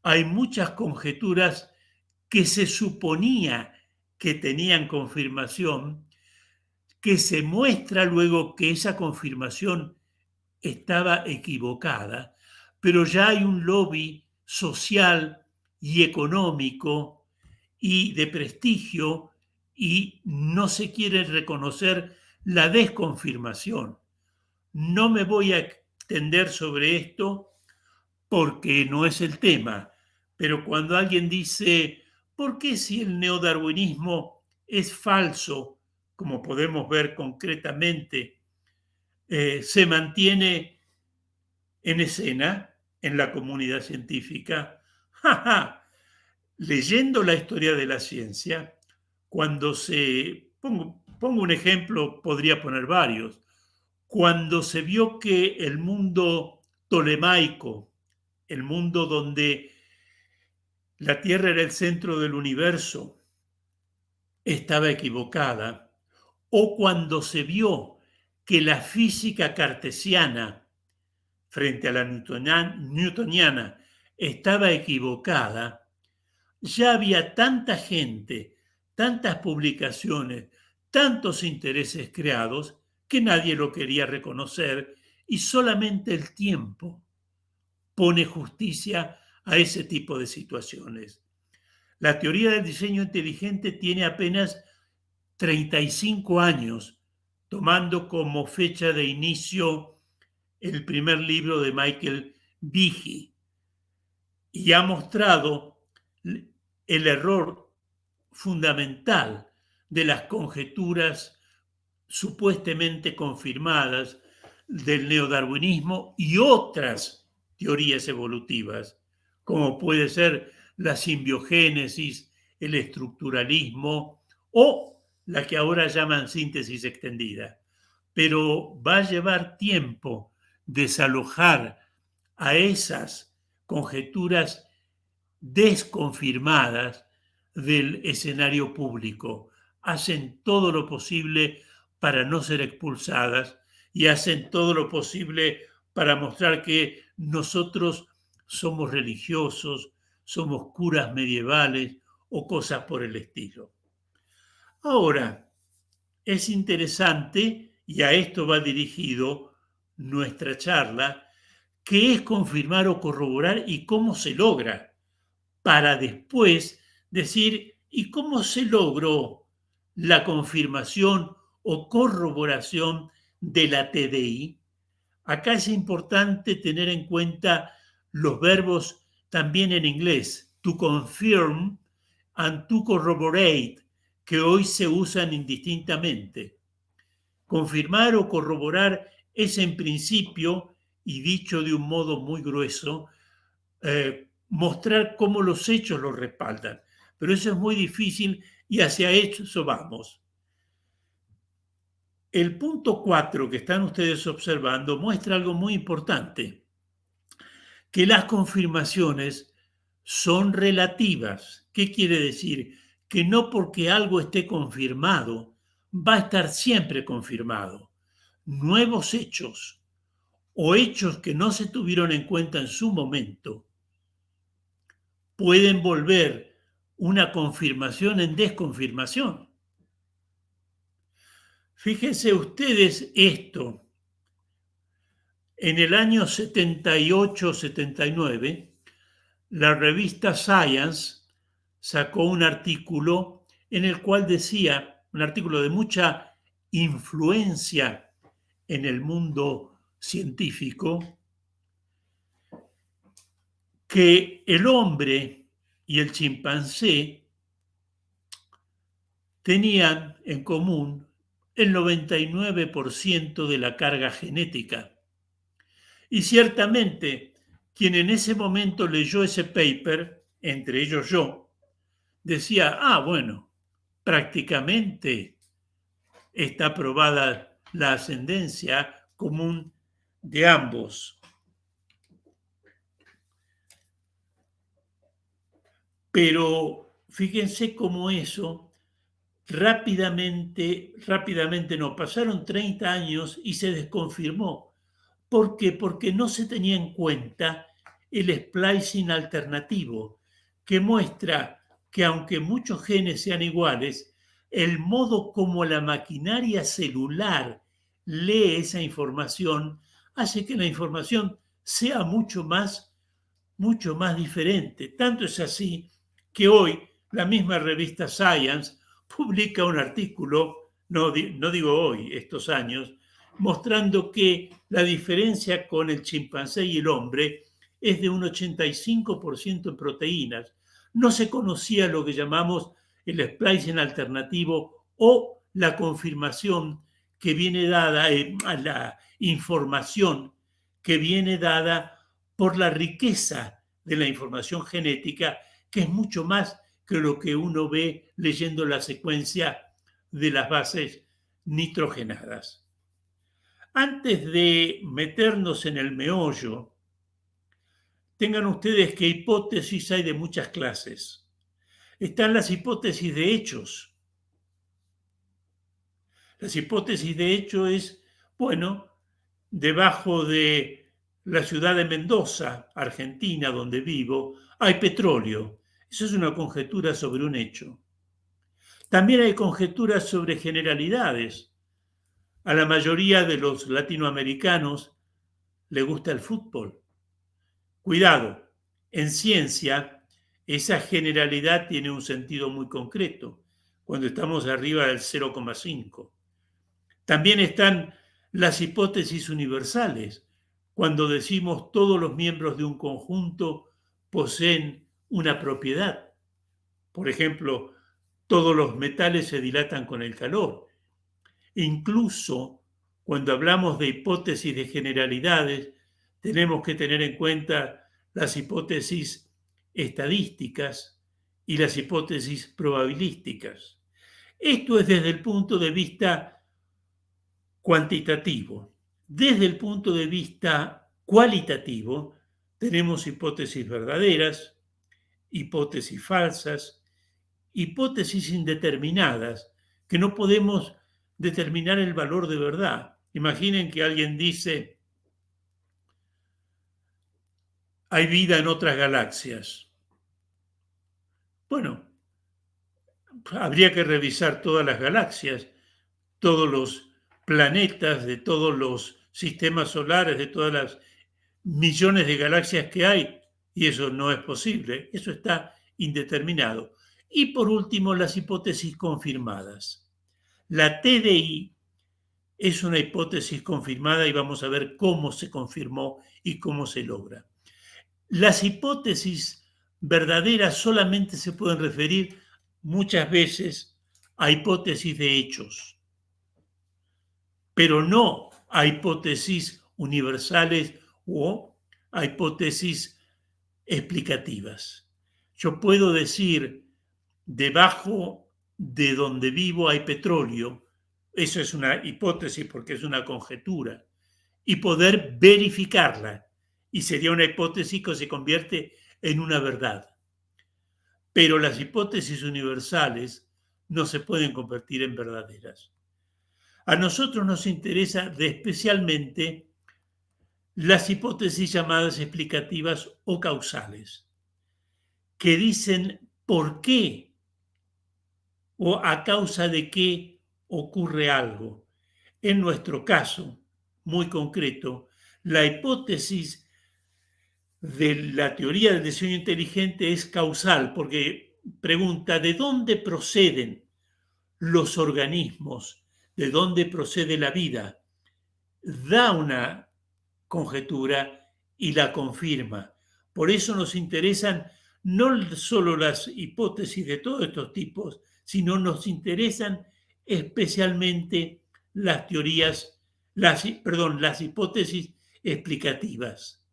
Speaker 3: hay muchas conjeturas que se suponía que tenían confirmación, que se muestra luego que esa confirmación estaba equivocada, pero ya hay un lobby social y económico y de prestigio y no se quiere reconocer la desconfirmación. No me voy a extender sobre esto porque no es el tema, Pero cuando alguien dice, ¿por qué si el neodarwinismo es falso, como podemos ver concretamente, se mantiene en escena en la comunidad científica? ¡Ja, ja! Leyendo la historia de la ciencia, cuando pongo un ejemplo, podría poner varios, cuando se vio que el mundo tolemaico, el mundo donde la Tierra era el centro del universo, estaba equivocada, o cuando se vio que la física cartesiana frente a la newtoniana estaba equivocada, ya había tanta gente, tantas publicaciones, tantos intereses creados que nadie lo quería reconocer y solamente el tiempo pone justicia a ese tipo de situaciones. La teoría del diseño inteligente tiene apenas 35 años, tomando como fecha de inicio el primer libro de Michael Behe, y ha mostrado el error fundamental de las conjeturas supuestamente confirmadas del neodarwinismo y otras teorías evolutivas, como puede ser la simbiogénesis, el estructuralismo o la que ahora llaman síntesis extendida. Pero va a llevar tiempo desalojar a esas conjeturas desconfirmadas del escenario público. Hacen todo lo posible para no ser expulsadas y hacen todo lo posible para mostrar que nosotros somos religiosos, somos curas medievales o cosas por el estilo. Ahora, es interesante, y a esto va dirigido nuestra charla, qué es confirmar o corroborar y cómo se logra, para después decir, ¿y cómo se logró la confirmación o corroboración de la TDI? Acá es importante tener en cuenta los verbos también en inglés, to confirm and to corroborate, que hoy se usan indistintamente. Confirmar o corroborar es en principio, y dicho de un modo muy grueso, mostrar cómo los hechos lo respaldan. Pero eso es muy difícil y hacia eso vamos. El punto 4 que están ustedes observando muestra algo muy importante, que las confirmaciones son relativas. ¿Qué quiere decir? Que no porque algo esté confirmado va a estar siempre confirmado. Nuevos hechos o hechos que no se tuvieron en cuenta en su momento pueden volver una confirmación en desconfirmación. Fíjense ustedes esto. En el año 78-79, la revista Science sacó un artículo en el cual decía, un artículo de mucha influencia en el mundo científico, que el hombre y el chimpancé tenían en común el 99% de la carga genética. Y ciertamente, quien en ese momento leyó ese paper, entre ellos yo, decía, bueno, prácticamente está probada la ascendencia común de ambos. Pero fíjense cómo eso rápidamente no, pasaron 30 años y se desconfirmó. ¿Por qué? Porque no se tenía en cuenta el splicing alternativo, que muestra que aunque muchos genes sean iguales, el modo como la maquinaria celular lee esa información hace que la información sea mucho más diferente. Tanto es así que hoy la misma revista Science publica un artículo, no digo hoy, estos años, mostrando que la diferencia con el chimpancé y el hombre es de un 85% en proteínas. No se conocía lo que llamamos el splicing alternativo o la confirmación que viene dada, la información que viene dada por la riqueza de la información genética, que es mucho más que lo que uno ve leyendo la secuencia de las bases nitrogenadas. Antes de meternos en el meollo, tengan ustedes que hipótesis hay de muchas clases. Están las hipótesis de hechos. Las hipótesis de hecho es, bueno, debajo de la ciudad de Mendoza, Argentina, donde vivo, hay petróleo. Eso es una conjetura sobre un hecho. También hay conjeturas sobre generalidades. A la mayoría de los latinoamericanos le gusta el fútbol. Cuidado, en ciencia esa generalidad tiene un sentido muy concreto, cuando estamos arriba del 0,5. También están las hipótesis universales, cuando decimos todos los miembros de un conjunto poseen una propiedad. Por ejemplo, todos los metales se dilatan con el calor. Incluso cuando hablamos de hipótesis de generalidades, tenemos que tener en cuenta las hipótesis estadísticas y las hipótesis probabilísticas. Esto es desde el punto de vista cuantitativo. Desde el punto de vista cualitativo, tenemos hipótesis verdaderas, hipótesis falsas, hipótesis indeterminadas, que no podemos determinar el valor de verdad. Imaginen que alguien dice, hay vida en otras galaxias. Bueno, habría que revisar todas las galaxias, todos los planetas de todos los sistemas solares, de todas las millones de galaxias que hay, y eso no es posible, eso está indeterminado. Y por último, las hipótesis confirmadas. La TDI es una hipótesis confirmada y vamos a ver cómo se confirmó y cómo se logra. Las hipótesis verdaderas solamente se pueden referir muchas veces a hipótesis de hechos, pero no a hipótesis universales o a hipótesis explicativas. Yo puedo decir, debajo de donde vivo hay petróleo, eso es una hipótesis porque es una conjetura, y poder verificarla, y sería una hipótesis que se convierte en una verdad. Pero las hipótesis universales no se pueden convertir en verdaderas. A nosotros nos interesa especialmente las hipótesis llamadas explicativas o causales, que dicen por qué o a causa de qué ocurre algo. En nuestro caso, muy concreto, la hipótesis de la teoría del diseño inteligente es causal, porque pregunta de dónde proceden los organismos, de dónde procede la vida. Da una conjetura y la confirma. Por eso nos interesan no solo las hipótesis de todos estos tipos, sino nos interesan especialmente las teorías, las hipótesis explicativas,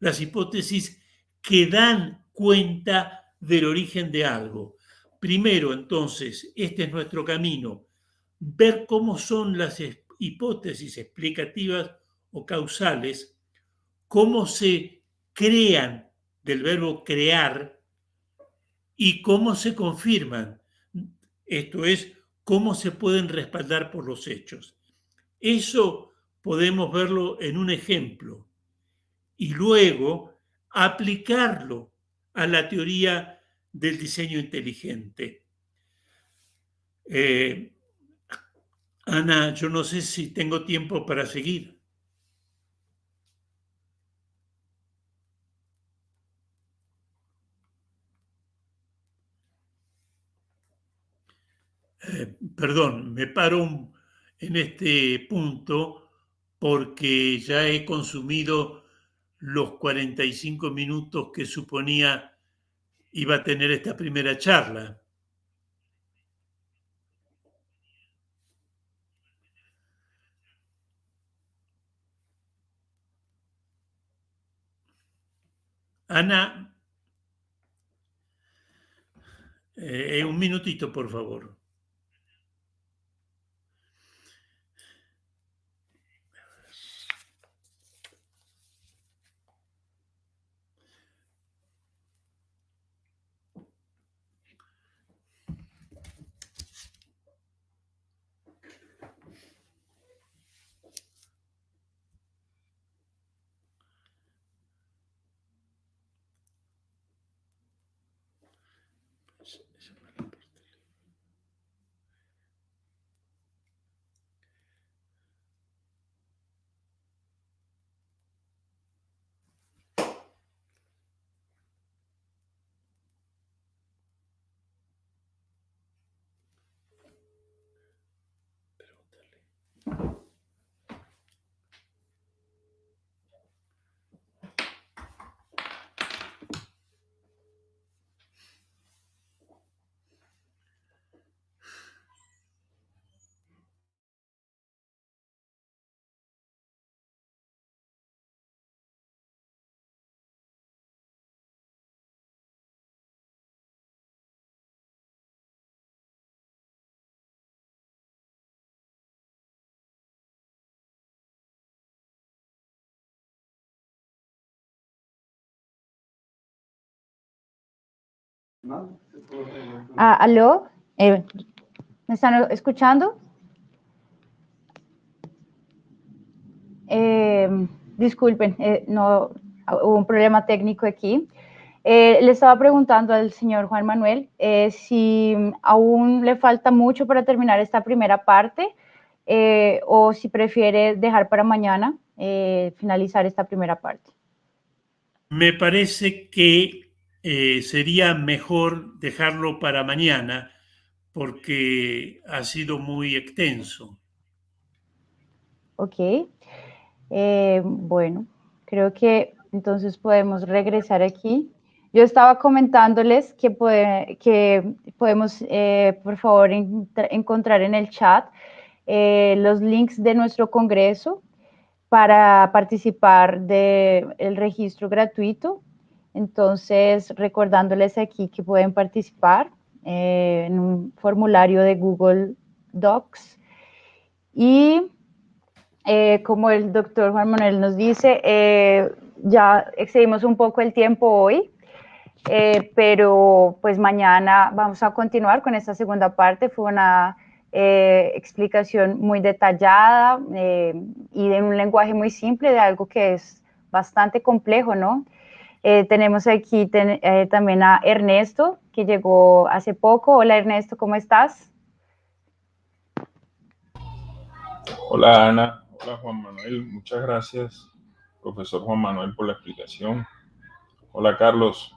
Speaker 3: las hipótesis que dan cuenta del origen de algo. Primero, entonces, este es nuestro camino, ver cómo son las hipótesis explicativas o causales, cómo se crean del verbo crear y cómo se confirman. Esto es, cómo se pueden respaldar por los hechos. Eso podemos verlo en un ejemplo y luego aplicarlo a la teoría del diseño inteligente. Ana, yo no sé si tengo tiempo para seguir. Perdón, me paro en este punto porque ya he consumido los 45 minutos que suponía iba a tener esta primera charla. Ana, un minutito, por favor.
Speaker 1: ¿Aló? ¿Me están escuchando? Disculpen, no, hubo un problema técnico aquí. Le estaba preguntando al señor Juan Manuel si aún le falta mucho para terminar esta primera parte o si prefiere dejar para mañana finalizar esta primera parte.
Speaker 3: Me parece que sería mejor dejarlo para mañana porque ha sido muy extenso.
Speaker 1: Ok. Bueno, creo que entonces podemos regresar aquí. Yo estaba comentándoles que podemos, por favor, encontrar en el chat los links de nuestro congreso para participar del registro gratuito. Entonces, recordándoles aquí que pueden participar en un formulario de Google Docs. Y como el doctor Juan Manuel nos dice, ya excedimos un poco el tiempo hoy, pero pues mañana vamos a continuar con esta segunda parte. Fue una explicación muy detallada y de un lenguaje muy simple de algo que es bastante complejo, ¿no? Tenemos aquí también a Ernesto, que llegó hace poco. Hola Ernesto, ¿cómo estás?
Speaker 4: Hola Ana, hola Juan Manuel, muchas gracias, profesor Juan Manuel, por la explicación. Hola Carlos.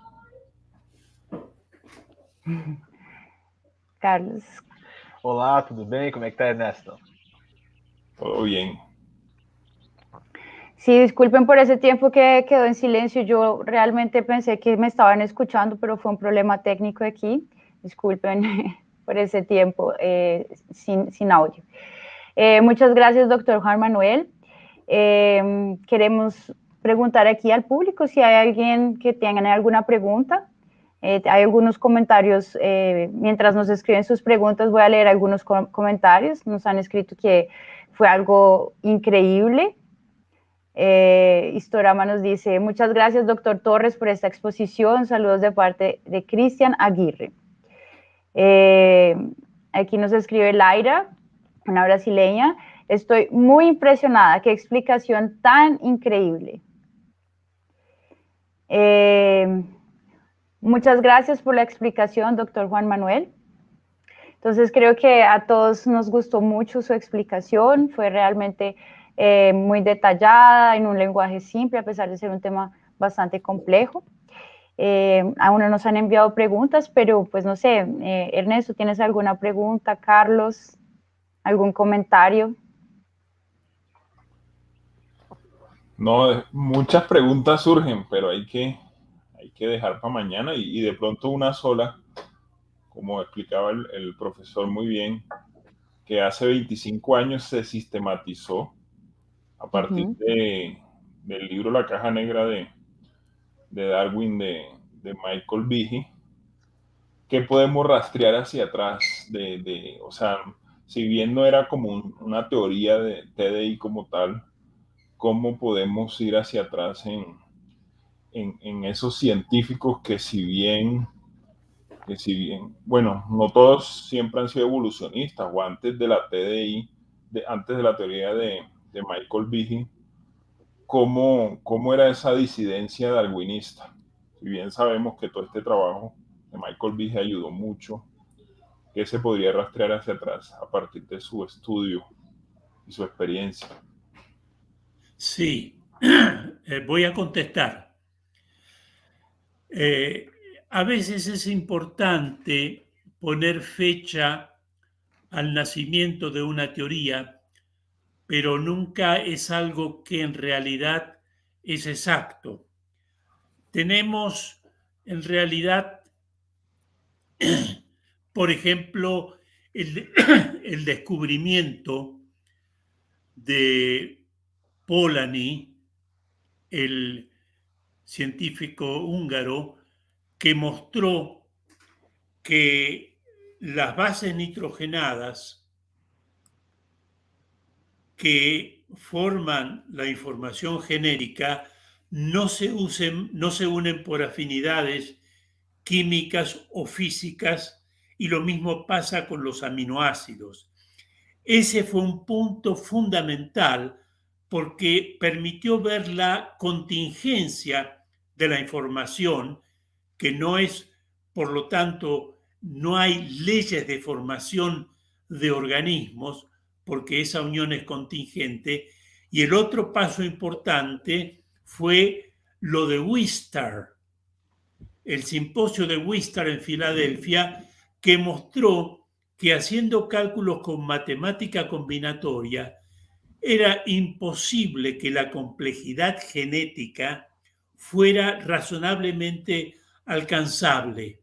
Speaker 1: Carlos.
Speaker 2: Olá, tudo bem? Como é que tá, Ernesto?
Speaker 4: Todo bien.
Speaker 1: Sí, disculpen por ese tiempo que quedó en silencio. Yo realmente pensé que me estaban escuchando, pero fue un problema técnico aquí. Disculpen por ese tiempo sin audio. Muchas gracias, doctor Juan Manuel. Queremos preguntar aquí al público si hay alguien que tenga alguna pregunta. Hay algunos comentarios, mientras nos escriben sus preguntas, voy a leer algunos comentarios. Nos han escrito que fue algo increíble. Historama nos dice, muchas gracias, doctor Torres, por esta exposición. Saludos de parte de Cristian Aguirre. Aquí nos escribe Laira, una brasileña. Estoy muy impresionada. Qué explicación tan increíble. Muchas gracias por la explicación, doctor Juan Manuel. Entonces, creo que a todos nos gustó mucho su explicación. Fue realmente muy detallada, en un lenguaje simple, a pesar de ser un tema bastante complejo. Aún no nos han enviado preguntas, pero pues no sé, Ernesto, ¿tienes alguna pregunta? Carlos, ¿algún comentario?
Speaker 4: No, muchas preguntas surgen, pero hay que dejar para mañana y de pronto una sola, como explicaba el profesor muy bien, que hace 25 años se sistematizó a partir del libro La Caja Negra de Darwin de Michael Behe, que podemos rastrear hacia atrás o sea, si bien no era como una teoría de TDI como tal, cómo podemos ir hacia atrás en esos científicos que si bien, bueno, no todos siempre han sido evolucionistas, o antes de la TDI, antes de la teoría de Michael Behe, cómo era esa disidencia darwinista. Si bien sabemos que todo este trabajo de Michael Behe ayudó mucho, que se podría rastrear hacia atrás a partir de su estudio y su experiencia.
Speaker 3: Sí, voy a contestar. A veces es importante poner fecha al nacimiento de una teoría, pero nunca es algo que en realidad es exacto. Tenemos en realidad, por ejemplo, el descubrimiento de Polanyi, el científico húngaro, que mostró que las bases nitrogenadas que forman la información genérica no se unen por afinidades químicas o físicas, y lo mismo pasa con los aminoácidos. Ese fue un punto fundamental porque permitió ver la contingencia de la información, que no es, por lo tanto, no hay leyes de formación de organismos, porque esa unión es contingente. Y el otro paso importante fue lo de Wistar, el simposio de Wistar en Filadelfia, que mostró que haciendo cálculos con matemática combinatoria era imposible que la complejidad genética fuera razonablemente alcanzable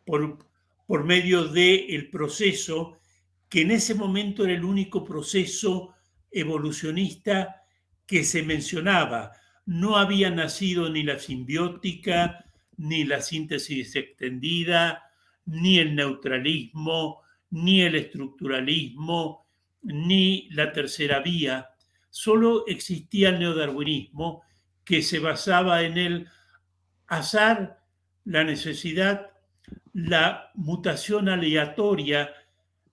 Speaker 3: por medio del proceso, que en ese momento era el único proceso evolucionista que se mencionaba. No había nacido ni la simbiótica, ni la síntesis extendida, ni el neutralismo, ni el estructuralismo, ni la tercera vía. Solo existía el neodarwinismo, que se basaba en el azar, la necesidad, la mutación aleatoria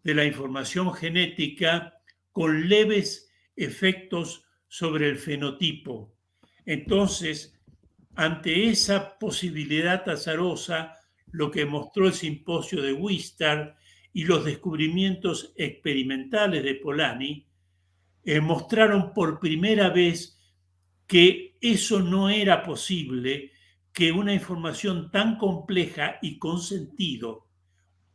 Speaker 3: de la información genética con leves efectos sobre el fenotipo. Entonces, ante esa posibilidad azarosa, lo que mostró el simposio de Wistar y los descubrimientos experimentales de Polanyi mostraron por primera vez que eso no era posible, que una información tan compleja y con sentido,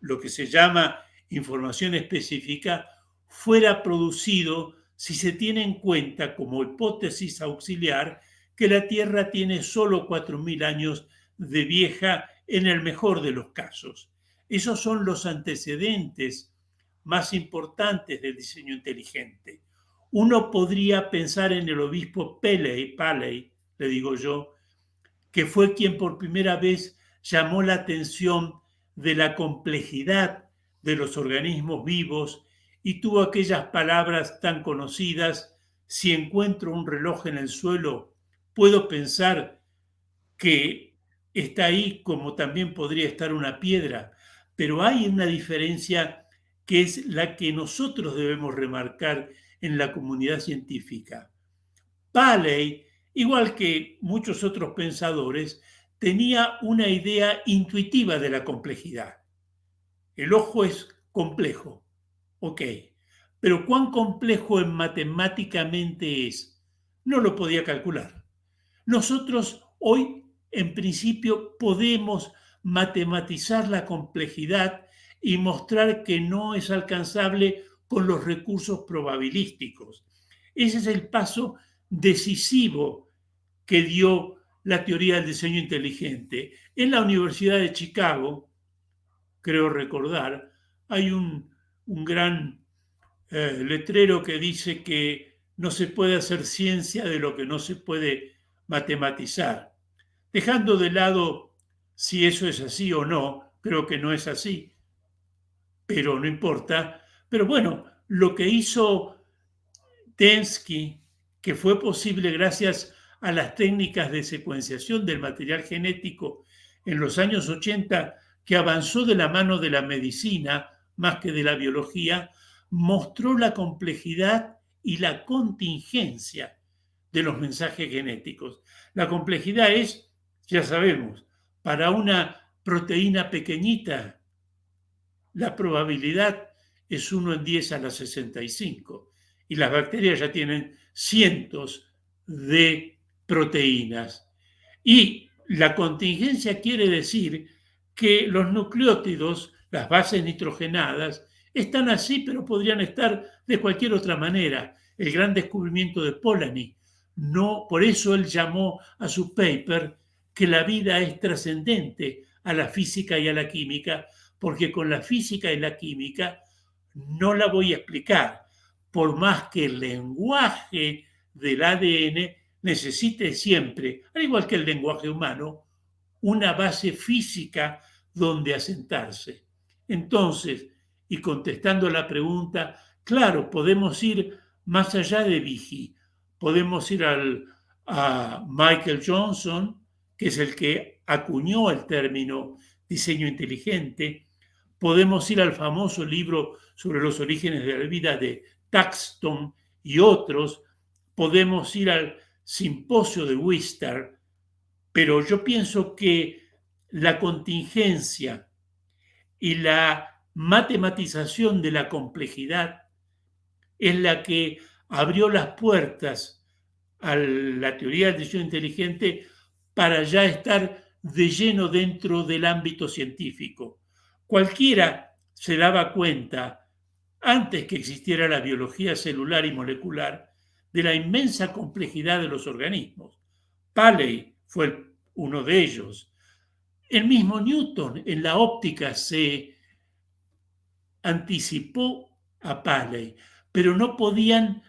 Speaker 3: lo que se llama información específica, fuera producido si se tiene en cuenta como hipótesis auxiliar que la Tierra tiene solo 4.000 años de vieja en el mejor de los casos. Esos son los antecedentes más importantes del diseño inteligente. Uno podría pensar en el obispo Paley, le digo yo, que fue quien por primera vez llamó la atención de la complejidad de los organismos vivos y tuvo aquellas palabras tan conocidas: si encuentro un reloj en el suelo, puedo pensar que está ahí, como también podría estar una piedra. Pero hay una diferencia que es la que nosotros debemos remarcar en la comunidad científica. Paley, igual que muchos otros pensadores, tenía una idea intuitiva de la complejidad. El ojo es complejo, ok, pero ¿cuán complejo matemáticamente es? No lo podía calcular. Nosotros hoy, en principio, podemos matematizar la complejidad y mostrar que no es alcanzable con los recursos probabilísticos. Ese es el paso decisivo que dio la teoría del diseño inteligente. En la Universidad de Chicago, creo recordar, hay un gran letrero que dice que no se puede hacer ciencia de lo que no se puede matematizar. Dejando de lado si eso es así o no, creo que no es así, pero no importa. Pero bueno, lo que hizo Dembski, que fue posible gracias a las técnicas de secuenciación del material genético en los años 80, que avanzó de la mano de la medicina más que de la biología, mostró la complejidad y la contingencia de los mensajes genéticos. La complejidad es, ya sabemos, para una proteína pequeñita, la probabilidad es 1 en 10 a la 65 y las bacterias ya tienen cientos de proteínas. Y la contingencia quiere decir que los nucleótidos, las bases nitrogenadas, están así, pero podrían estar de cualquier otra manera. El gran descubrimiento de Polanyi. No, por eso él llamó a su paper que la vida es trascendente a la física y a la química, porque con la física y la química no la voy a explicar, por más que el lenguaje del ADN necesite siempre, al igual que el lenguaje humano, una base física donde asentarse. Entonces, y contestando la pregunta, claro, podemos ir más allá de Vigil, podemos ir a Michael Johnson, que es el que acuñó el término diseño inteligente, podemos ir al famoso libro sobre los orígenes de la vida de Thaxton y otros, podemos ir al simposio de Wistar, pero yo pienso que la contingencia y la matematización de la complejidad es la que abrió las puertas a la teoría del diseño inteligente para ya estar de lleno dentro del ámbito científico. Cualquiera se daba cuenta, antes que existiera la biología celular y molecular, de la inmensa complejidad de los organismos. Paley fue uno de ellos. El mismo Newton en la óptica se anticipó a Paley, pero no podían,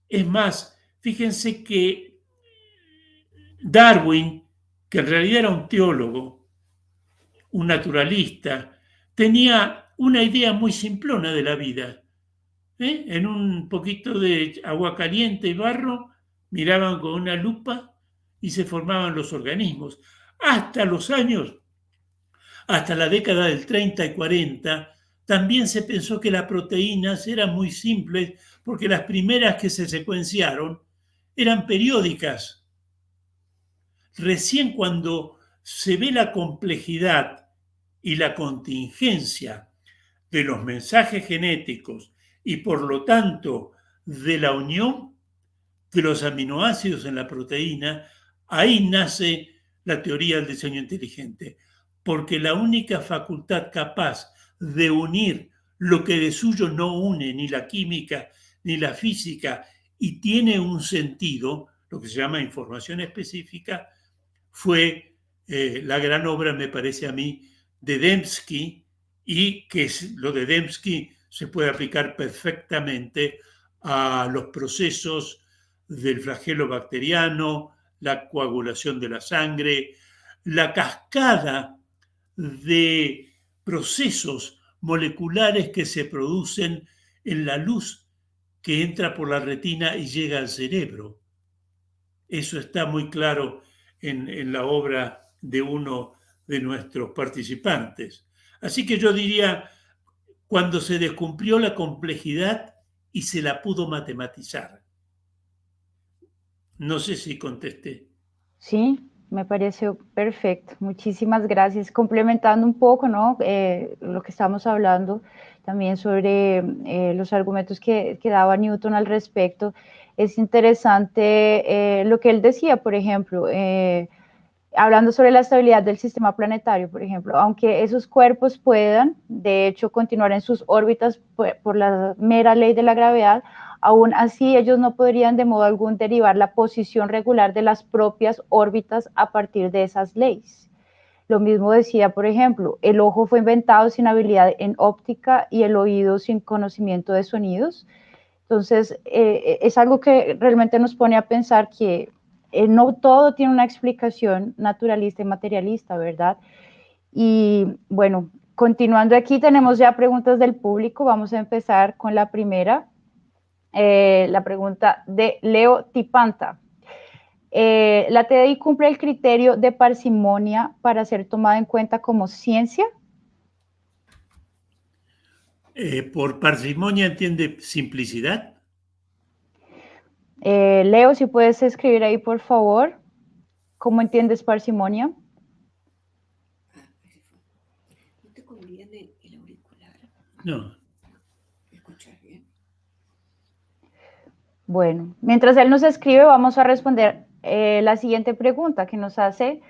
Speaker 3: es más, fíjense que Darwin, que en realidad era un teólogo, un naturalista, tenía una idea muy simplona de la vida. En un poquito de agua caliente y barro, miraban con una lupa y se formaban los organismos. Hasta la década del 30 y 40, también se pensó que las proteínas eran muy simples porque las primeras que se secuenciaron eran periódicas. Recién cuando se ve la complejidad y la contingencia de los mensajes genéticos y por lo tanto de la unión de los aminoácidos en la proteína, ahí nace la teoría del diseño inteligente, porque la única facultad capaz de unir lo que de suyo no une ni la química ni la física y tiene un sentido, lo que se llama información específica, fue la gran obra, me parece a mí, de Dembski, y que lo de Dembski se puede aplicar perfectamente a los procesos del flagelo bacteriano, la coagulación de la sangre, la cascada de procesos moleculares que se producen en la luz que entra por la retina y llega al cerebro. Eso está muy claro en la obra de uno de nuestros participantes. Así que yo diría, cuando se descumplió la complejidad y se la pudo matematizar. No sé si contesté.
Speaker 1: Sí, me pareció perfecto. Muchísimas gracias. Complementando un poco, ¿no? Lo que estamos hablando también sobre los argumentos que daba Newton al respecto. Es interesante lo que él decía, por ejemplo, hablando sobre la estabilidad del sistema planetario, por ejemplo, aunque esos cuerpos puedan, de hecho, continuar en sus órbitas por la mera ley de la gravedad, aún así ellos no podrían de modo algún derivar la posición regular de las propias órbitas a partir de esas leyes. Lo mismo decía, por ejemplo, el ojo fue inventado sin habilidad en óptica y el oído sin conocimiento de sonidos. Entonces, es algo que realmente nos pone a pensar que no todo tiene una explicación naturalista y materialista, ¿verdad? Y bueno, continuando aquí, tenemos ya preguntas del público. Vamos a empezar con la primera, la pregunta de Leo Tipanta. ¿La TDI cumple el criterio de parsimonia para ser tomada en cuenta como ciencia?
Speaker 3: ¿Por parsimonia entiende simplicidad?
Speaker 1: Leo, si puedes escribir ahí, por favor, ¿cómo entiendes parsimonia?
Speaker 5: ¿No te conviene el auricular?
Speaker 3: No.
Speaker 5: ¿Escuchas bien?
Speaker 1: Bueno, mientras él nos escribe, vamos a responder la siguiente pregunta que nos hace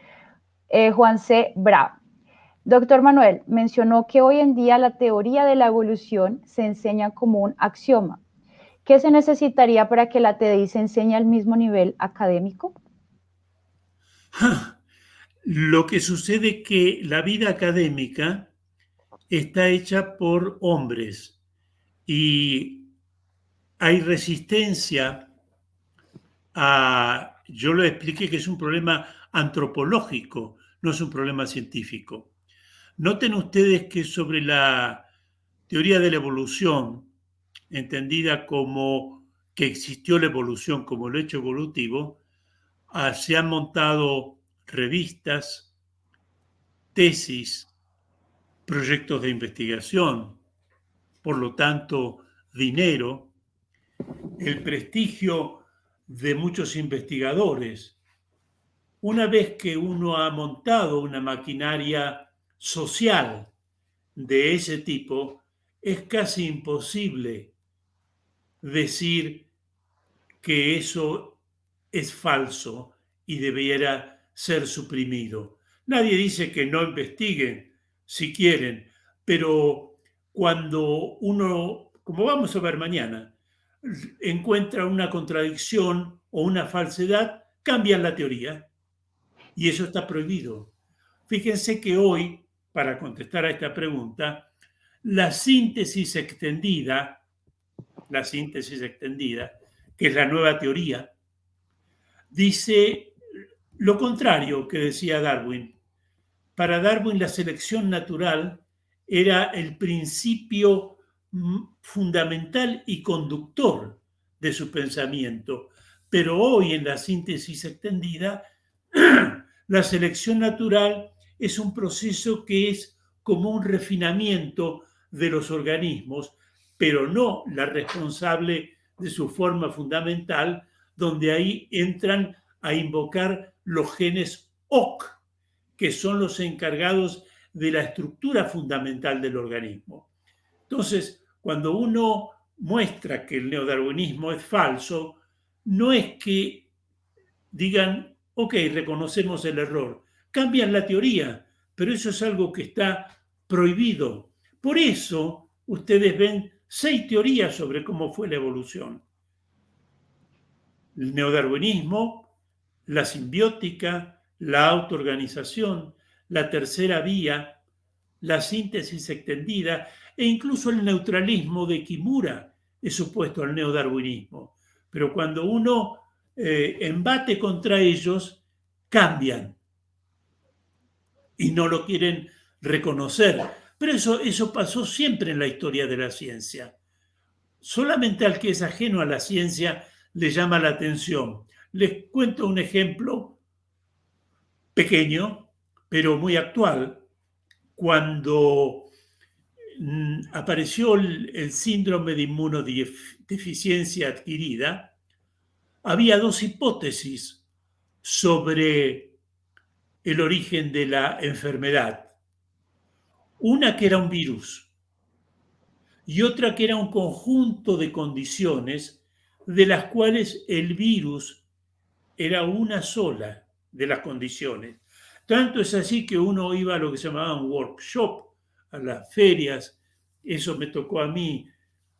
Speaker 1: Juan C. Bravo. Doctor Manuel, mencionó que hoy en día la teoría de la evolución se enseña como un axioma. ¿Qué se necesitaría para que la TDI se enseñe al mismo nivel académico?
Speaker 3: Lo que sucede es que la vida académica está hecha por hombres y hay resistencia a... Yo lo expliqué que es un problema antropológico, no es un problema científico. Noten ustedes que sobre la teoría de la evolución, entendida como que existió la evolución como el hecho evolutivo, se han montado revistas, tesis, proyectos de investigación, por lo tanto, dinero, el prestigio de muchos investigadores. Una vez que uno ha montado una maquinaria social de ese tipo, es casi imposible decir que eso es falso y debiera ser suprimido. Nadie dice que no investiguen si quieren, pero cuando uno, como vamos a ver mañana, encuentra una contradicción o una falsedad, cambian la teoría y eso está prohibido. Fíjense que hoy, para contestar a esta pregunta, la síntesis extendida, que es la nueva teoría, dice lo contrario que decía Darwin. Para Darwin la selección natural era el principio fundamental y conductor de su pensamiento, pero hoy en la síntesis extendida la selección natural es un proceso que es como un refinamiento de los organismos, pero no la responsable de su forma fundamental, donde ahí entran a invocar los genes OC, que son los encargados de la estructura fundamental del organismo. Entonces, cuando uno muestra que el neodarwinismo es falso, no es que digan, ok, reconocemos el error, cambian la teoría, pero eso es algo que está prohibido. Por eso ustedes ven 6 teorías sobre cómo fue la evolución. El neodarwinismo, la simbiótica, la autoorganización, la tercera vía, la síntesis extendida e incluso el neutralismo de Kimura es opuesto al neodarwinismo. Pero cuando uno embate contra ellos, cambian y no lo quieren reconocer. Pero eso pasó siempre en la historia de la ciencia. Solamente al que es ajeno a la ciencia le llama la atención. Les cuento un ejemplo pequeño, pero muy actual. Cuando apareció el síndrome de inmunodeficiencia adquirida, había 2 hipótesis sobre el origen de la enfermedad. Una que era un virus y otra que era un conjunto de condiciones de las cuales el virus era una sola de las condiciones. Tanto es así que uno iba a lo que se llamaban workshop, a las ferias. Eso me tocó a mí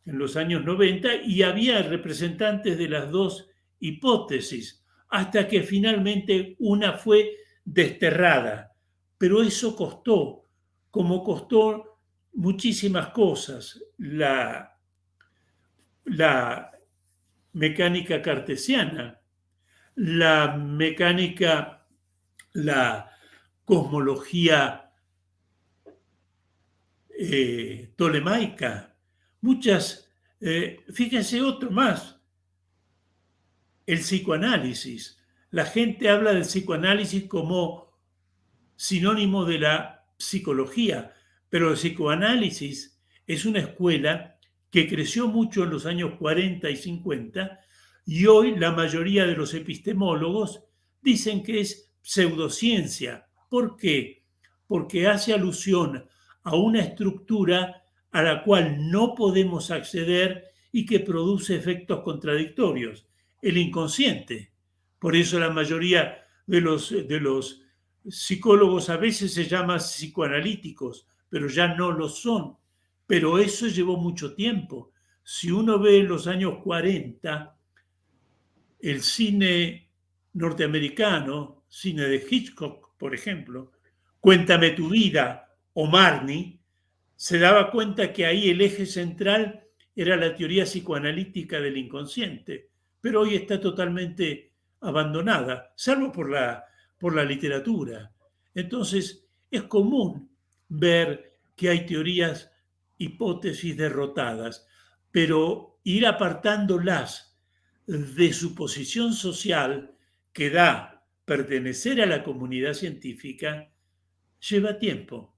Speaker 3: en los años 90 y había representantes de las dos hipótesis, hasta que finalmente una fue desterrada. Pero eso costó, como costó muchísimas cosas. La mecánica cartesiana, la mecánica, la cosmología tolemaica, muchas, fíjense otro más, el psicoanálisis. La gente habla del psicoanálisis como sinónimo de la psicología, pero el psicoanálisis es una escuela que creció mucho en los años 40 y 50 y hoy la mayoría de los epistemólogos dicen que es pseudociencia. ¿Por qué? Porque hace alusión a una estructura a la cual no podemos acceder y que produce efectos contradictorios, el inconsciente. Por eso la mayoría de los psicólogos a veces se llaman psicoanalíticos, pero ya no lo son. Pero eso llevó mucho tiempo. Si uno ve en los años 40, el cine norteamericano, cine de Hitchcock, por ejemplo, Cuéntame tu vida o Marnie, se daba cuenta que ahí el eje central era la teoría psicoanalítica del inconsciente, pero hoy está totalmente abandonada, salvo por la literatura. Entonces, es común ver que hay teorías, hipótesis derrotadas, pero ir apartándolas de su posición social que da pertenecer a la comunidad científica lleva tiempo.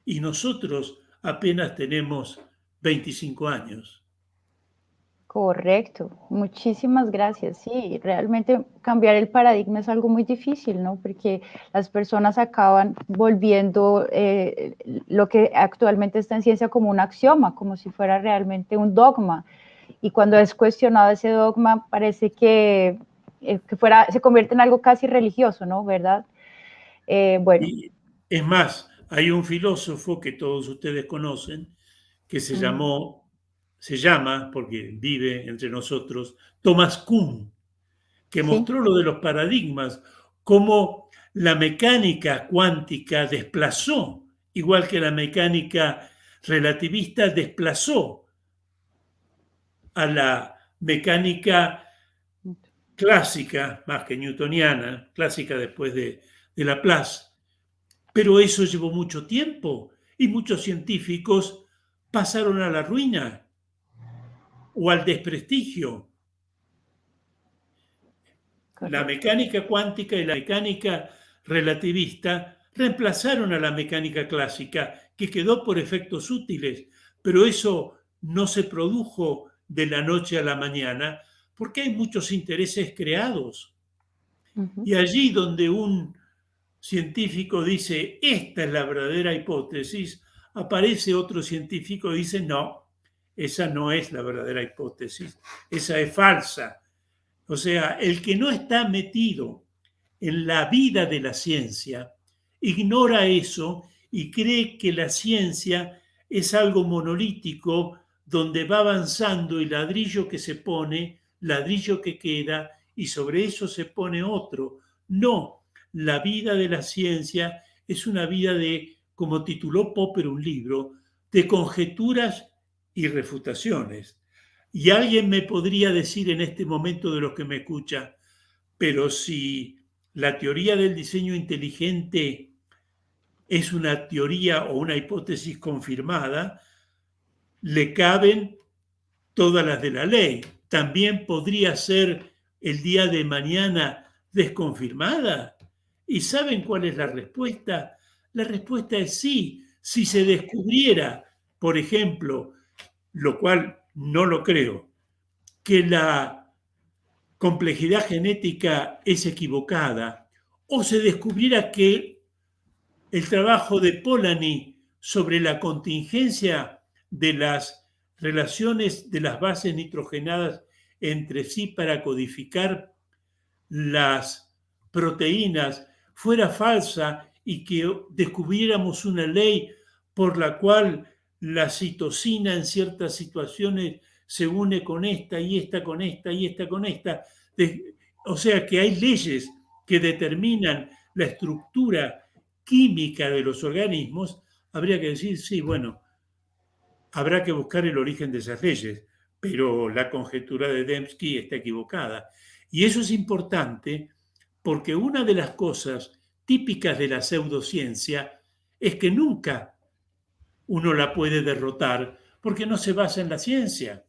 Speaker 3: Y nosotros apenas tenemos 25 años.
Speaker 1: Correcto, muchísimas gracias. Sí, realmente cambiar el paradigma es algo muy difícil, ¿no? Porque las personas acaban volviendo lo que actualmente está en ciencia como un axioma, como si fuera realmente un dogma. Y cuando es cuestionado ese dogma, parece que se convierte en algo casi religioso, ¿no? ¿Verdad? Bueno.
Speaker 3: Y es más, hay un filósofo que todos ustedes conocen que se llama, porque vive entre nosotros, Thomas Kuhn, que mostró lo de los paradigmas, cómo la mecánica cuántica desplazó, igual que la mecánica relativista desplazó a la mecánica clásica, más que newtoniana, clásica después de Laplace. Pero eso llevó mucho tiempo y muchos científicos pasaron a la ruina o al desprestigio. La mecánica cuántica y la mecánica relativista reemplazaron a la mecánica clásica, que quedó por efectos útiles, pero eso no se produjo de la noche a la mañana, porque hay muchos intereses creados. Y allí donde un científico dice, esta es la verdadera hipótesis, aparece otro científico y dice, no, esa no es la verdadera hipótesis, esa es falsa. O sea, el que no está metido en la vida de la ciencia ignora eso y cree que la ciencia es algo monolítico donde va avanzando y ladrillo que se pone, ladrillo que queda y sobre eso se pone otro. No, la vida de la ciencia es una vida de, como tituló Popper un libro, de conjeturas y refutaciones. Y alguien me podría decir en este momento de los que me escucha, pero si la teoría del diseño inteligente es una teoría o una hipótesis confirmada, le caben todas las de la ley. También podría ser el día de mañana desconfirmada. ¿Y saben cuál es la respuesta? La respuesta es sí. Si se descubriera, por ejemplo, lo cual no lo creo, que la complejidad genética es equivocada, o se descubriera que el trabajo de Polanyi sobre la contingencia de las relaciones de las bases nitrogenadas entre sí para codificar las proteínas fuera falsa y que descubriéramos una ley por la cual la citosina en ciertas situaciones se une con esta y esta con esta y esta con esta. O sea que hay leyes que determinan la estructura química de los organismos, habría que decir, sí, bueno, habrá que buscar el origen de esas leyes, pero la conjetura de Dembski está equivocada. Y eso es importante porque una de las cosas típicas de la pseudociencia es que nunca uno la puede derrotar porque no se basa en la ciencia.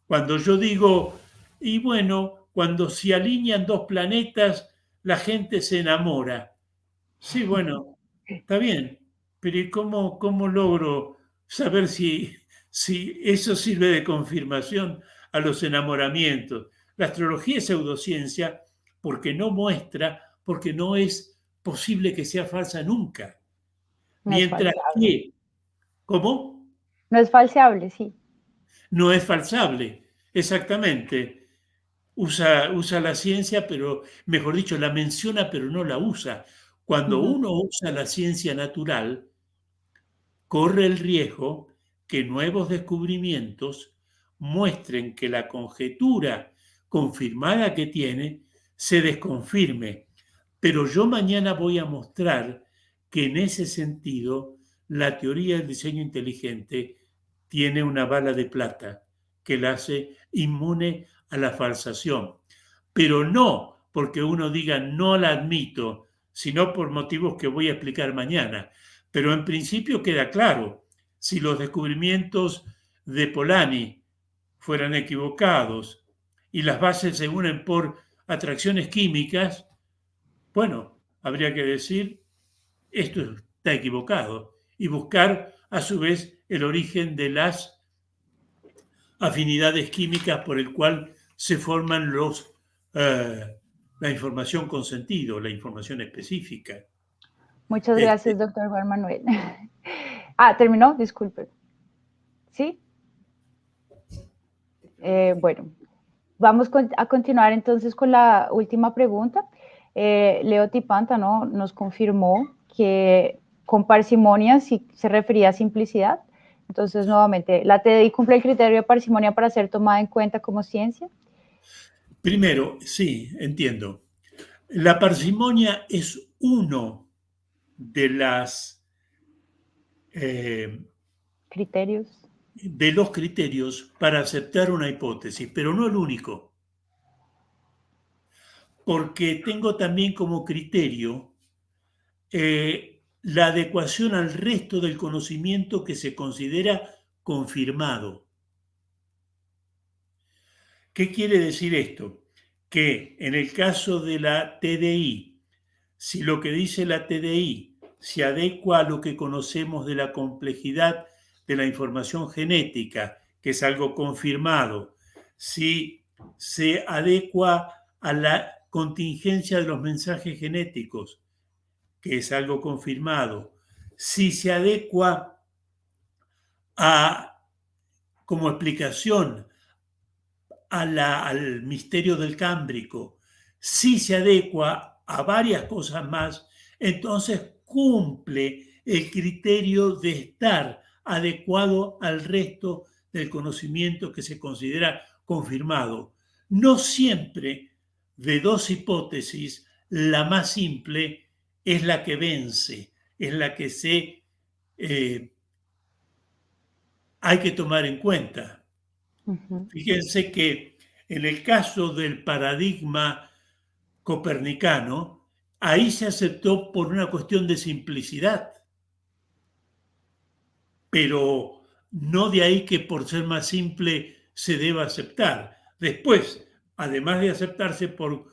Speaker 3: Cuando yo digo, y bueno, cuando se alinean dos planetas, la gente se enamora. Sí, bueno, está bien, pero ¿y cómo logro saber si eso sirve de confirmación a los enamoramientos? La astrología es pseudociencia porque no muestra, porque no es posible que sea falsa nunca.
Speaker 1: No es
Speaker 3: Mientras
Speaker 1: falseable.
Speaker 3: que, ¿cómo?
Speaker 1: No es falseable, sí.
Speaker 3: No es falsable, exactamente. Usa la ciencia, pero, mejor dicho, la menciona, pero no la usa. Cuando uno usa la ciencia natural, corre el riesgo que nuevos descubrimientos muestren que la conjetura confirmada que tiene se desconfirme. Pero yo mañana voy a mostrar que en ese sentido la teoría del diseño inteligente tiene una bala de plata que la hace inmune a la falsación. Pero no porque uno diga no la admito, sino por motivos que voy a explicar mañana. Pero en principio queda claro, si los descubrimientos de Polanyi fueran equivocados y las bases se unen por atracciones químicas, bueno, habría que decir, esto está equivocado y buscar a su vez el origen de las afinidades químicas por el cual se forman la información con sentido, la información específica.
Speaker 1: Muchas gracias, doctor Juan Manuel. ¿Terminó? Disculpe. ¿Sí? Bueno, vamos a continuar entonces con la última pregunta. Leo Tipanta, ¿no?, nos confirmó que con parsimonia sí se refería a simplicidad. Entonces, nuevamente, ¿la TDI cumple el criterio de parsimonia para ser tomada en cuenta como ciencia?
Speaker 3: Primero, sí, entiendo. La parsimonia es uno de
Speaker 1: criterios.
Speaker 3: De los criterios para aceptar una hipótesis, pero no el único. Porque tengo también como criterio la adecuación al resto del conocimiento que se considera confirmado. ¿Qué quiere decir esto? Que en el caso de la TDI, si lo que dice la TDI se adecua a lo que conocemos de la complejidad de la información genética, que es algo confirmado, si se adecua a la contingencia de los mensajes genéticos, que es algo confirmado, si se adecua como explicación al misterio del Cámbrico, si se adecua a varias cosas más, entonces cumple el criterio de estar adecuado al resto del conocimiento que se considera confirmado. No siempre de dos hipótesis, la más simple es la que vence, es la que hay que tomar en cuenta. Fíjense que en el caso del paradigma copernicano, ahí se aceptó por una cuestión de simplicidad, pero no de ahí que por ser más simple se deba aceptar. Después, además de aceptarse por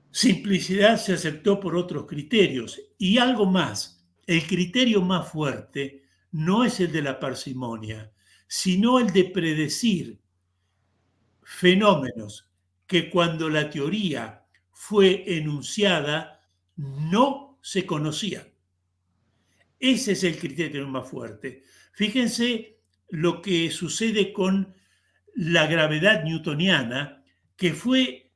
Speaker 3: simplicidad, se aceptó por otros criterios. Y algo más, el criterio más fuerte no es el de la parsimonia, sino el de predecir fenómenos que cuando la teoría fue enunciada no se conocían. Ese es el criterio más fuerte. Fíjense lo que sucede con la gravedad newtoniana, que fue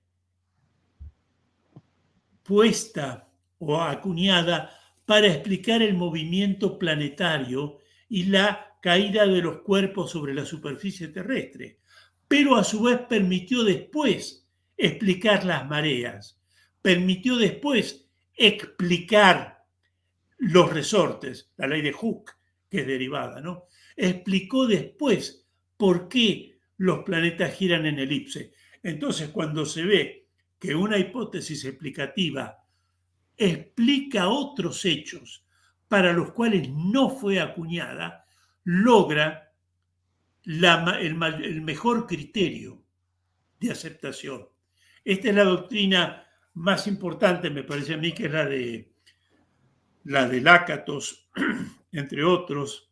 Speaker 3: puesta o acuñada para explicar el movimiento planetario y la caída de los cuerpos sobre la superficie terrestre, pero a su vez permitió después explicar las mareas, permitió después explicar los resortes, la ley de Hooke, que es derivada, ¿no? Explicó después por qué los planetas giran en elipse. Entonces, cuando se ve que una hipótesis explicativa explica otros hechos para los cuales no fue acuñada, logra el mejor criterio de aceptación. Esta es la doctrina más importante, me parece a mí, que es la de Lakatos, entre otros.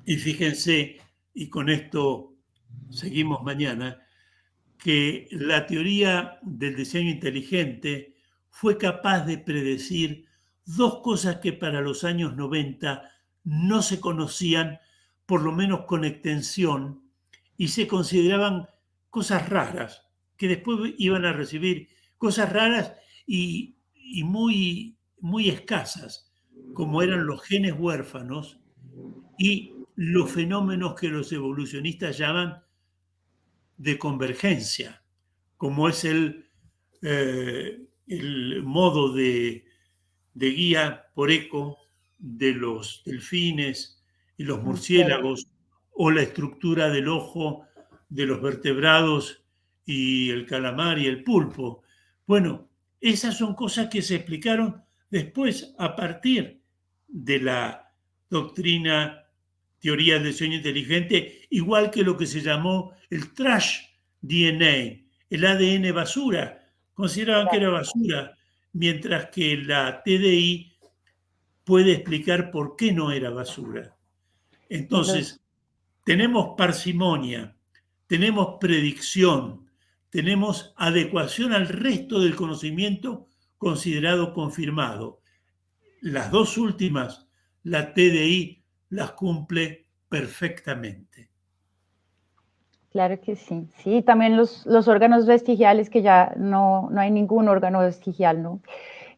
Speaker 3: Y fíjense, y con esto seguimos mañana, que la teoría del diseño inteligente fue capaz de predecir dos cosas que para los años 90 no se conocían, por lo menos con extensión, y se consideraban cosas raras, que después iban a recibir cosas raras y muy, muy escasas, como eran los genes huérfanos y los fenómenos que los evolucionistas llaman de convergencia, como es el modo de guía por eco de los delfines y los murciélagos, o la estructura del ojo de los vertebrados y el calamar y el pulpo. Bueno, esas son cosas que se explicaron después a partir de la doctrina teoría del diseño inteligente, igual que lo que se llamó el trash DNA, el ADN basura. Consideraban que era basura, mientras que la TDI puede explicar por qué no era basura. Entonces, tenemos parsimonia, tenemos predicción, tenemos adecuación al resto del conocimiento considerado confirmado. Las dos últimas, la TDI las cumple perfectamente.
Speaker 1: Claro que sí. Sí, también los órganos vestigiales, que ya no hay ningún órgano vestigial, ¿no?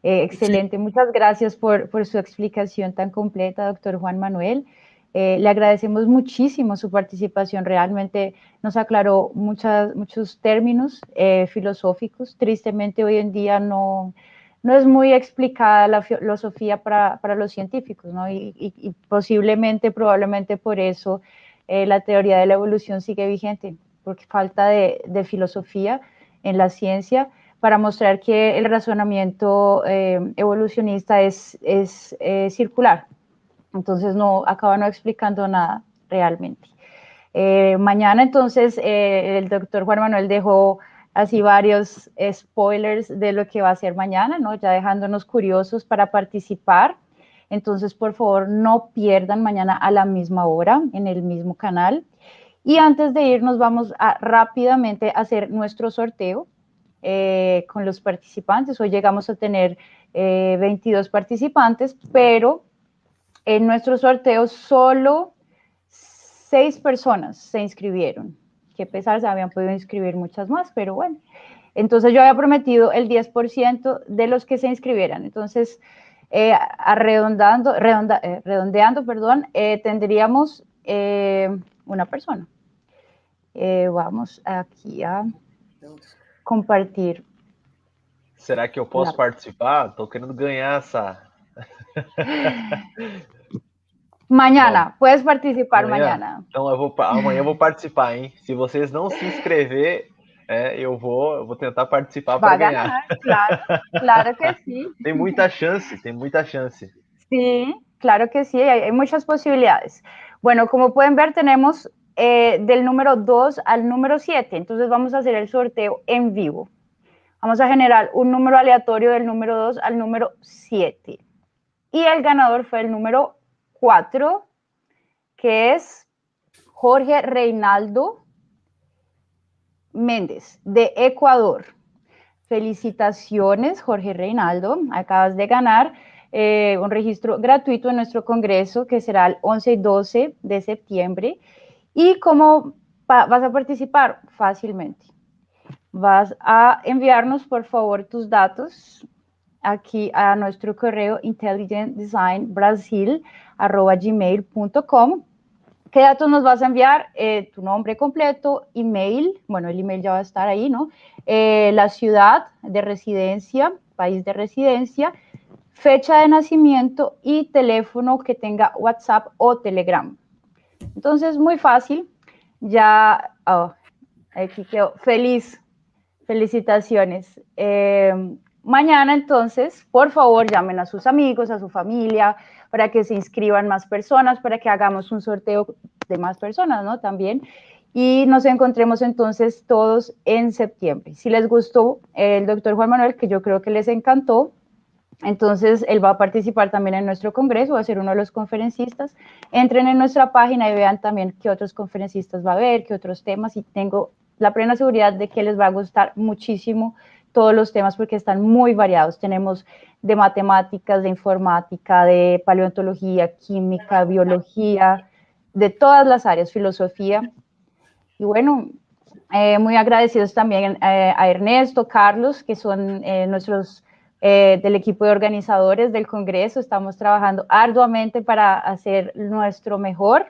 Speaker 1: Excelente. Sí. Muchas gracias por su explicación tan completa, doctor Juan Manuel. Le agradecemos muchísimo su participación. Realmente nos aclaró muchos términos filosóficos. Tristemente, hoy en día no es muy explicada la filosofía para los científicos, ¿no? Y posiblemente, probablemente por eso, la teoría de la evolución sigue vigente, porque falta de filosofía en la ciencia para mostrar que el razonamiento evolucionista es circular. Entonces acaba no explicando nada realmente. Mañana entonces el doctor Juan Manuel dejó así varios spoilers de lo que va a ser mañana, ¿no? Ya dejándonos curiosos para participar. Entonces, por favor, no pierdan mañana a la misma hora en el mismo canal. Y antes de irnos, vamos a rápidamente hacer nuestro sorteo con los participantes. Hoy llegamos a tener 22 participantes, pero en nuestro sorteo solo 6 personas se inscribieron. Qué pesar, se habían podido inscribir muchas más, pero bueno. Entonces yo había prometido el 10% de los que se inscribieran. Entonces, redondeando, tendríamos una persona. Vamos aqui a compartilhar.
Speaker 2: Será que eu posso participar? Estou querendo ganhar essa.
Speaker 1: Mañana, puedes participar mañana.
Speaker 2: Então amanhã eu vou participar, hein? Se vocês não se inscrever, eu vou tentar participar para ganhar.
Speaker 1: Claro que sí.
Speaker 2: Tem muita chance.
Speaker 1: Sí, claro que sí, hay muchas posibilidades. Bueno, como pueden ver, tenemos del número 2 al número 7, entonces vamos a hacer el sorteo en vivo. Vamos a generar un número aleatorio del número 2 al número 7. Y el ganador fue el número 4, que es Jorge Reinaldo Méndez, de Ecuador. Felicitaciones, Jorge Reinaldo. Acabas de ganar un registro gratuito en nuestro congreso, que será el 11 y 12 de septiembre. ¿Y cómo vas a participar? Fácilmente. Vas a enviarnos, por favor, tus datos aquí a nuestro correo intelligentdesignbrasil@gmail.com. ¿Qué datos nos vas a enviar? Tu nombre completo, email, bueno, el email ya va a estar ahí, ¿no? La ciudad de residencia, país de residencia, fecha de nacimiento y teléfono que tenga WhatsApp o Telegram. Entonces, muy fácil. Ya, aquí quedó. Felicitaciones. Mañana, entonces, por favor, llamen a sus amigos, a su familia, para que se inscriban más personas, para que hagamos un sorteo de más personas, ¿no? También. Y nos encontremos entonces todos en septiembre. Si les gustó el doctor Juan Manuel, que yo creo que les encantó, entonces él va a participar también en nuestro congreso, va a ser uno de los conferencistas. Entren en nuestra página y vean también qué otros conferencistas va a haber, qué otros temas, y tengo la plena seguridad de que les va a gustar muchísimo todos los temas porque están muy variados. Tenemos de matemáticas, de informática, de paleontología, química, biología, de todas las áreas, filosofía. Y bueno, muy agradecidos también a Ernesto, Carlos, que son nuestros del equipo de organizadores del Congreso. Estamos trabajando arduamente para hacer nuestro mejor.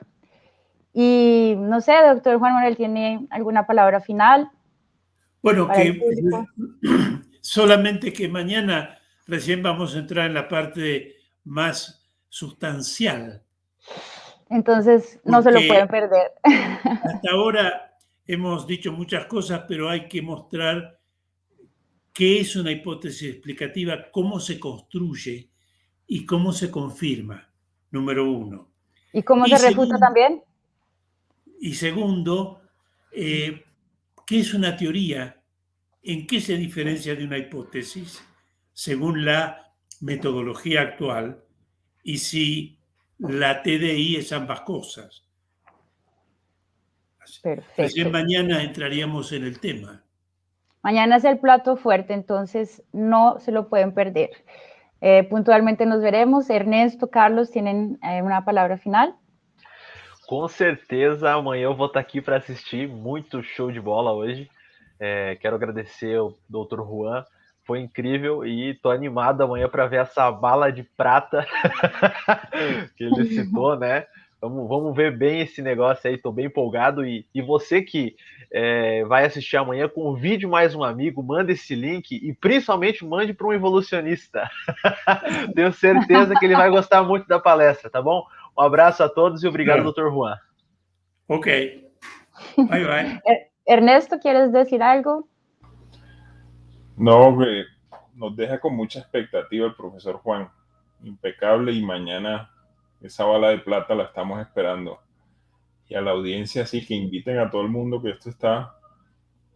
Speaker 1: Y no sé, doctor Juan Manuel, ¿tiene alguna palabra final?
Speaker 3: Bueno, que solamente que mañana recién vamos a entrar en la parte más sustancial.
Speaker 1: Entonces, no se lo pueden perder.
Speaker 3: Hasta ahora hemos dicho muchas cosas, pero hay que mostrar qué es una hipótesis explicativa, cómo se construye y cómo se confirma, número uno.
Speaker 1: ¿Y cómo se refuta también?
Speaker 3: Y segundo, ¿qué es una teoría? ¿En qué se diferencia de una hipótesis según la metodología actual? Y si la TDI es ambas cosas.
Speaker 1: Perfecto.
Speaker 3: Recién mañana entraríamos en el tema.
Speaker 1: Mañana es el plato fuerte, entonces no se lo pueden perder. Puntualmente nos veremos. Ernesto, Carlos, ¿tienen una palabra final?
Speaker 2: Com certeza, amanhã eu vou estar aqui para assistir. Muito show de bola hoje. Quero agradecer ao Dr. Juan. Foi incrível e tô animado amanhã para ver essa bala de prata que ele citou, né? Vamos ver bem esse negócio aí, tô bem empolgado. E você que vai assistir amanhã, convide mais um amigo, manda esse link e principalmente mande para um evolucionista. Tenho certeza que ele vai gostar muito da palestra, tá bom? Um abraço a todos y obrigado, Dr. Juan.
Speaker 3: Ok. Bye, bye.
Speaker 1: Ernesto, ¿quieres decir algo?
Speaker 4: No, nos deja con mucha expectativa el profesor Juan. Impecable, y mañana esa bala de plata la estamos esperando. Y a la audiencia, sí, que inviten a todo el mundo, que esto está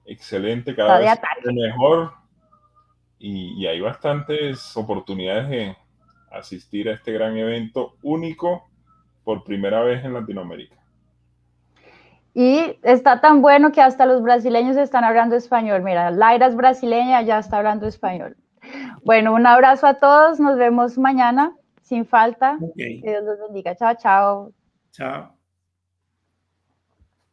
Speaker 4: excelente, cada vez mejor. Y hay bastantes oportunidades de asistir a este gran evento único por primera vez en Latinoamérica.
Speaker 1: Y está tan bueno que hasta los brasileños están hablando español. Mira, Laira es brasileña, ya está hablando español. Bueno, un abrazo a todos. Nos vemos mañana, sin falta.
Speaker 3: Okay.
Speaker 1: Que Dios los bendiga. Chao, chao.
Speaker 3: Chao.